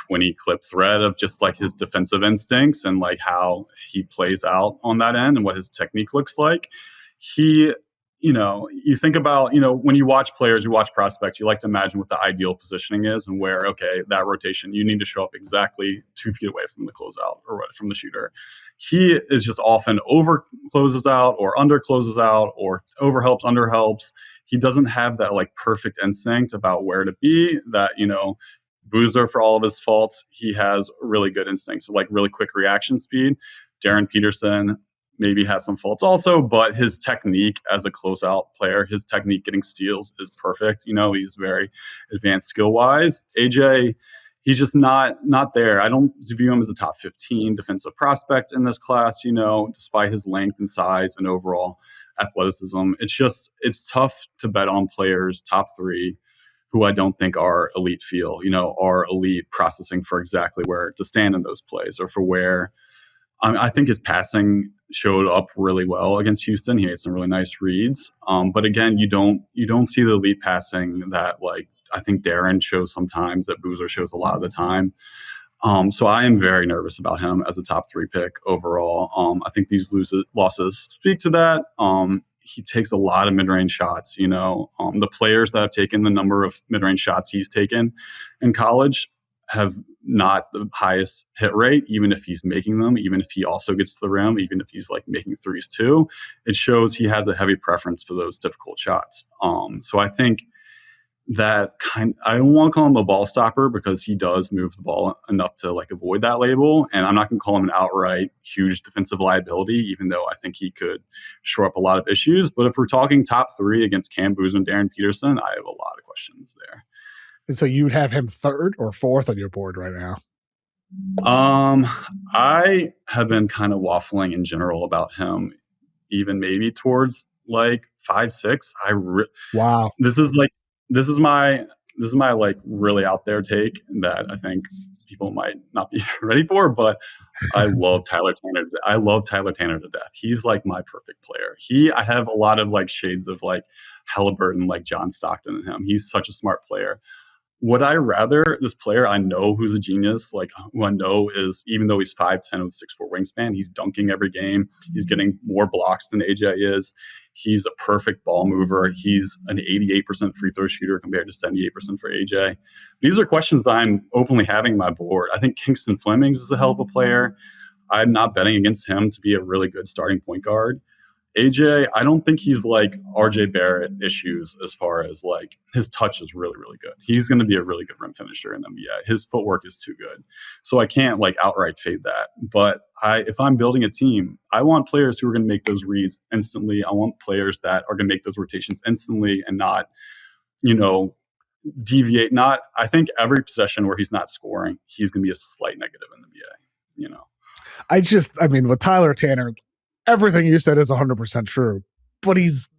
20 clip thread of just like his defensive instincts and like how he plays out on that end and what his technique looks like. He, you think about, when you watch players, you watch prospects, you like to imagine what the ideal positioning is and where, okay, that rotation, you need to show up exactly 2 feet away from the closeout or from the shooter. He is just often over closes out or under closes out or over helps, under helps. He doesn't have that perfect instinct about where to be that, Boozer, for all of his faults, he has really good instincts, so really quick reaction speed. Darren Peterson maybe has some faults also, but his technique as a closeout player, his technique getting steals is perfect. He's very advanced skill-wise. AJ, he's just not there. I don't view him as a top 15 defensive prospect in this class, despite his length and size and overall athleticism. It's tough to bet on players top 3 who I don't think are elite feel, are elite processing for exactly where to stand in those plays or for where I think his passing showed up really well against Houston. He had some really nice reads. But again, you don't see the elite passing that I think Darren shows sometimes, that Boozer shows a lot of the time. So I am very nervous about him as a top 3 pick overall. I think these losses speak to that. He takes a lot of mid-range shots. The players that have taken the number of mid-range shots he's taken in college have not the highest hit rate, even if he's making them, even if he also gets to the rim, even if he's making threes too. It shows he has a heavy preference for those difficult shots. So I think that I don't want to call him a ball stopper because he does move the ball enough to avoid that label. And I'm not going to call him an outright huge defensive liability, even though I think he could shore up a lot of issues. But if we're talking top 3 against Cam Boozer and Darren Peterson, I have a lot of questions there. And so you'd have him 3rd or 4th on your board right now? I have been kind of waffling in general about him, even maybe towards 5, 6. Wow. This is my really out there take that I think people might not be ready for, but I love Tyler Tanner. I love Tyler Tanner to death. He's my perfect player. I have a lot of shades of Halliburton, John Stockton in him. He's such a smart player. Would I rather this player I know who's a genius, who I know is, even though he's 5'10" with 6'4" wingspan, he's dunking every game. He's getting more blocks than AJ is. He's a perfect ball mover. He's an 88% free throw shooter compared to 78% for AJ. These are questions I'm openly having on my board. I think Kingston Flemings is a hell of a player. I'm not betting against him to be a really good starting point guard. AJ, I don't think he's like RJ Barrett issues as far as like his touch is really, really good. He's going to be a really good rim finisher in the NBA. His footwork is too good. So I can't like outright fade that. But if I'm building a team, I want players who are going to make those reads instantly. I want players that are going to make those rotations instantly and not, deviate. I think every possession where he's not scoring, he's going to be a slight negative in the NBA, with Tyler Tanner, everything you said is 100% true, but he's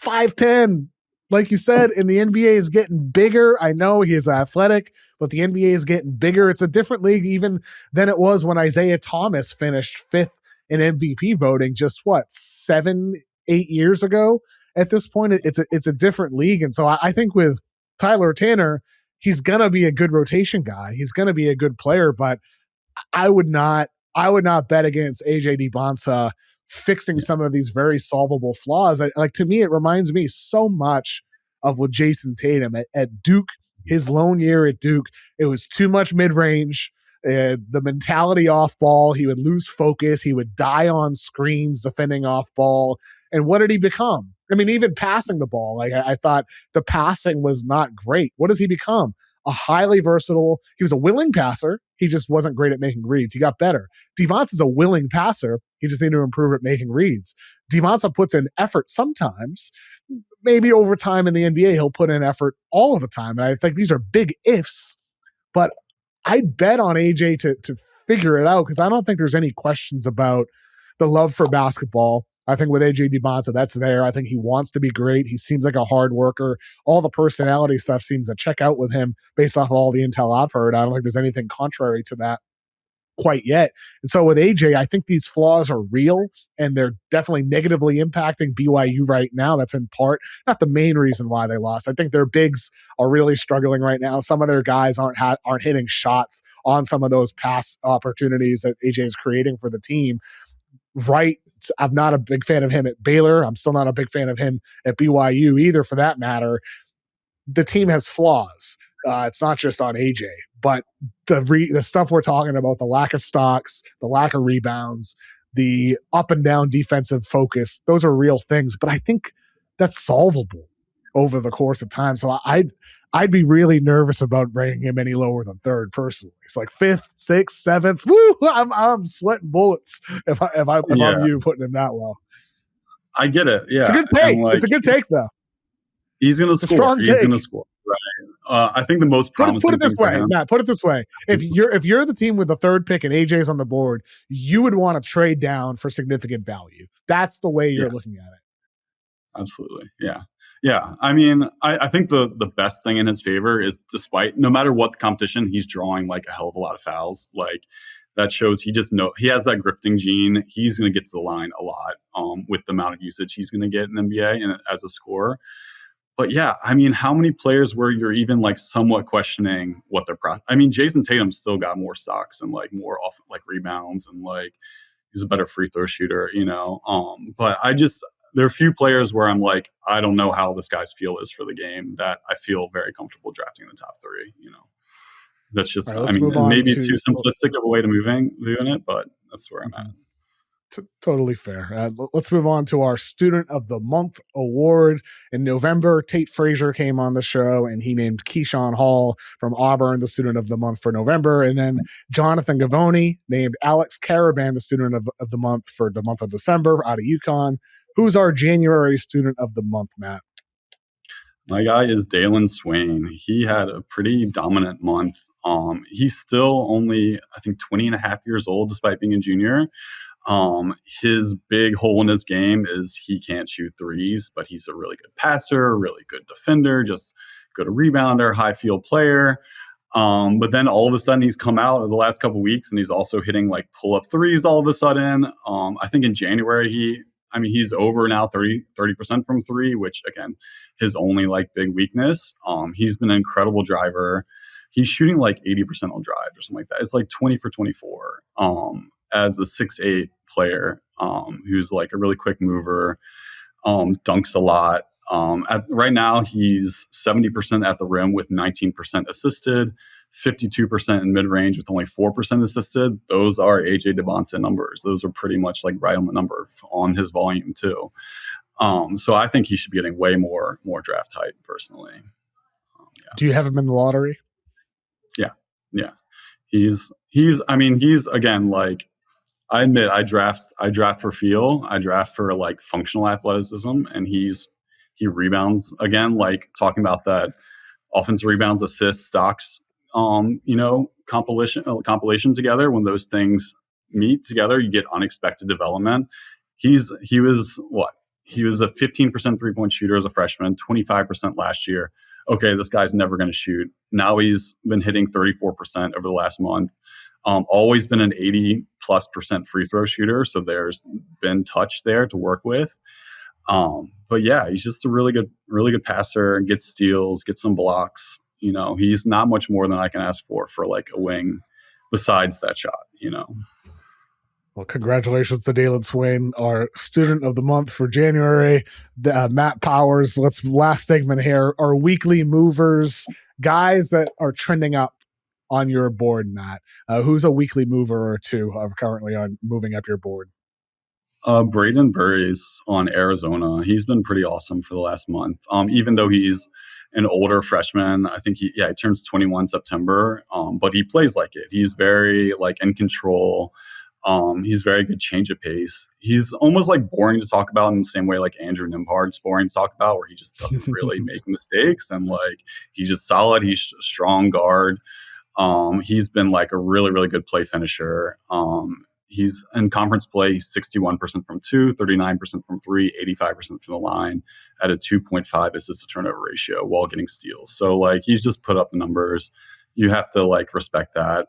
5'10". Like you said, and the NBA is getting bigger. I know he is athletic, but the NBA is getting bigger. It's a different league even than it was when Isaiah Thomas finished 5th in MVP voting just 7-8 years ago. At this point, it's a different league. And so I think with Tyler Tanner, he's going to be a good rotation guy. He's going to be a good player, but I would not bet against AJ Dybantsa fixing some of these very solvable flaws. To me, it reminds me so much of with Jason Tatum at Duke, his lone year at Duke. It was too much mid-range, the mentality off ball. He would lose focus. He would die on screens defending off ball. And what did he become? Even passing the ball, I thought the passing was not great. What does he become? A highly versatile. He was a willing passer. He just wasn't great at making reads. He got better. Debonsa is a willing passer. He just needed to improve at making reads. Debonsa puts in effort sometimes. Maybe over time in the NBA, he'll put in effort all of the time. And I think these are big ifs, but I'd bet on AJ to figure it out because I don't think there's any questions about the love for basketball. I think with AJ Dybantsa, that's there. I think he wants to be great. He seems like a hard worker. All the personality stuff seems to check out with him based off of all the intel I've heard. I don't think there's anything contrary to that quite yet. And so with AJ, I think these flaws are real and they're definitely negatively impacting BYU right now. That's in part, not the main reason why they lost. I think their bigs are really struggling right now. Some of their guys aren't hitting shots on some of those pass opportunities that AJ is creating for the team. Right. I'm not a big fan of him at Baylor. I'm still not a big fan of him at BYU either, for that matter. The team has flaws. It's not just on AJ, but the stuff we're talking about, the lack of stocks, the lack of rebounds, the up and down defensive focus, those are real things. But I think that's solvable over the course of time. So I'd be really nervous about ranking him any lower than 3rd personally. It's like 5th, 6th, 7th. Woo! I'm sweating bullets if I'm you putting him that low. I get it. Yeah, it's a good take. It's a good take though. He's going to score. He's going to score. Right. I think the most promising. Put it this way, Matt. Put it this way: if you're the team with the 3rd pick and AJ's on the board, you would want to trade down for significant value. That's the way you're looking at it. Absolutely. Yeah. Yeah, I think the best thing in his favor is despite no matter what the competition, he's drawing like a hell of a lot of fouls. Like that shows he has that grifting gene. He's going to get to the line a lot with the amount of usage he's going to get in the NBA and as a scorer. But yeah, how many players where you're even like somewhat questioning what their Jason Tatum still got more stocks and like more off like rebounds and like he's a better free throw shooter, But there are a few players where I'm like, I don't know how this guy's feel is for the game that I feel very comfortable drafting in the top 3, That's just, right, maybe too simplistic of a way to viewing it, but that's where I'm at. Totally fair. Let's move on to our Student of the Month award. In November, Tate Frazier came on the show and he named Keyshawn Hall from Auburn the Student of the Month for November. And then Jonathan Gavoni named Alex Caravan the Student of the Month for the month of December out of UConn. Who's our January Student of the Month, Matt? My guy is Dalen Swain. He had a pretty dominant month. He's still only, I think, 20 and a half years old, despite being a junior. His big hole in his game is he can't shoot threes, but he's a really good passer, really good defender, just good rebounder, high field player. But then all of a sudden he's come out of the last couple of weeks and he's also hitting like pull-up threes all of a sudden. I think in January he's over now 30% from 3, which again, his only like big weakness. He's been an incredible driver. He's shooting like 80% on drives or something like that. It's like 20 for 24. As a 6'8" player, who's like a really quick mover, dunks a lot. Right now he's 70% at the rim with 19% assisted. 52% in mid-range with only 4% assisted, those are AJ Dybantsa numbers. Those are pretty much like right on the number on his volume too. So I think he should be getting way more draft hype personally. Do you have him in the lottery? Yeah. He's again, like, I admit I draft for feel. I draft for like functional athleticism, and he rebounds again, like talking about that offensive rebounds, assists, stocks, compilation together. When those things meet together, you get unexpected development. He was a 15% 3-point shooter as a freshman, 25% last year. Okay, this guy's never going to shoot. Now he's been hitting 34% over the last month. Always been an 80+% free throw shooter, so there's been touch there to work with. But yeah, he's just a really good passer, gets steals, gets some blocks. He's not much more than I can ask for like a wing besides that shot, Well, congratulations to Dalen Swain, our student of the month for January. Matt Powers, last segment here. Our weekly movers, guys that are trending up on your board, Matt. Who's a weekly mover or two currently on moving up your board? Braden Burries on Arizona. He's been pretty awesome for the last month. Even though he's an older freshman, I think he turns 21 September. But he plays like it. He's very like in control. He's very good change of pace. He's almost like boring to talk about in the same way like Andrew Nembhard's boring to talk about, where he just doesn't really make mistakes, and like he's just solid. He's a strong guard. He's been like a really, really good play finisher. He's in conference play, he's 61% from 2, 39% from 3, 85% from the line at a 2.5 assist to turnover ratio while getting steals. So like he's just put up the numbers. You have to like respect that.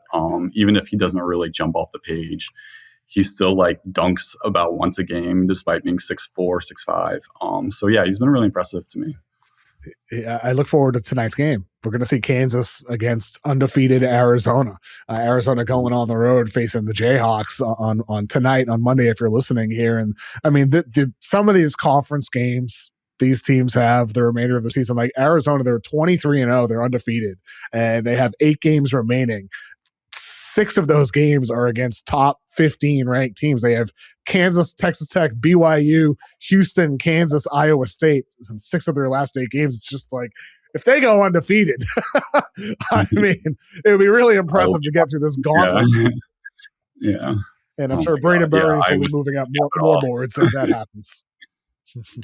Even if he doesn't really jump off the page, he still like dunks about once a game despite being 6'4", 6'5". So yeah, he's been really impressive to me. Yeah, I look forward to tonight's game. We're going to see Kansas against undefeated Arizona. Arizona going on the road facing the Jayhawks on tonight, on Monday, if you're listening here. And I mean, some of these conference games these teams have the remainder of the season, like Arizona, they're 23-0, they're undefeated, and they have 8 games remaining. 6 of those games are against top 15 ranked teams. They have Kansas, Texas Tech, BYU, Houston, Kansas, Iowa State. 6 of their last 8 games. It's just like, if they go undefeated, I mean, it would be really impressive to get through this gauntlet. Yeah. And I'm sure Braden Burries will be moving up more boards if that happens.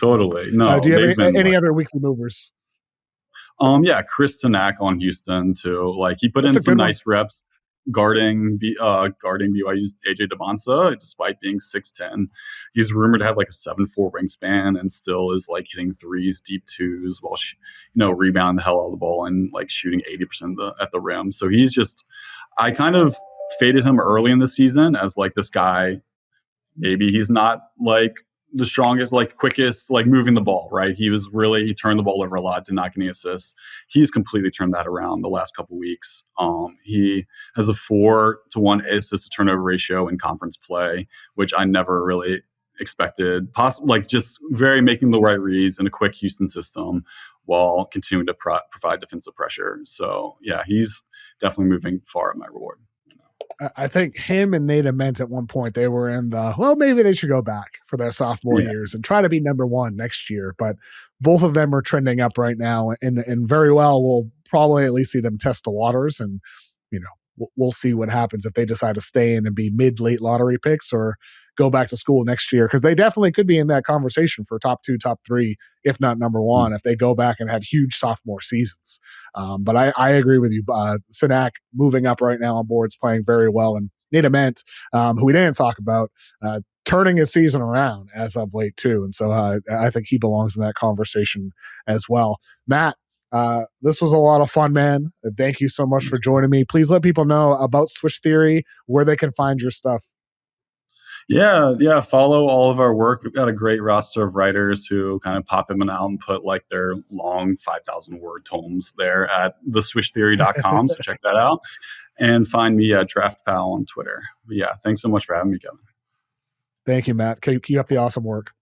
Totally. No. Do you have any other weekly movers? Chris Tanak on Houston too. Like he put in some nice reps guarding BYU's AJ Dybantsa, despite being 6'10". He's rumored to have like a 7'4" wingspan and still is like hitting threes, deep twos, while rebounding the hell out of the ball and like shooting 80% at the rim. So he's just, I kind of faded him early in the season as like this guy. Maybe he's not like the strongest, like quickest, like moving the ball, right? He turned the ball over a lot, did not get any assists. He's completely turned that around the last couple of weeks. He has a 4-to-1 assist to turnover ratio in conference play, which I never really expected. Like just very making the right reads in a quick Houston system while continuing to provide defensive pressure. So yeah, he's definitely moving far up my reward. I think him and Nate Ament at one point, they were in maybe they should go back for their sophomore years and try to be number 1 next year. But both of them are trending up right now, and very well, we'll probably at least see them test the waters, and we'll see what happens if they decide to stay in and be mid-late lottery picks or go back to school next year, because they definitely could be in that conversation for top 2, top 3, if not number 1, if they go back and have huge sophomore seasons. But I agree with you. Sinak moving up right now on boards, playing very well. And Nate Ament, who we didn't talk about, turning his season around as of late too. And so I think he belongs in that conversation as well. Matt, this was a lot of fun, man. Thank you so much for joining me. Please let people know about Swish Theory, where they can find your stuff. Yeah. Follow all of our work. We've got a great roster of writers who kind of pop in and out and put like their long 5,000 word tomes there at theswishtheory.com. So check that out, and find me at DraftPal on Twitter. But yeah, thanks so much for having me, Kevin. Thank you, Matt. Keep up the awesome work.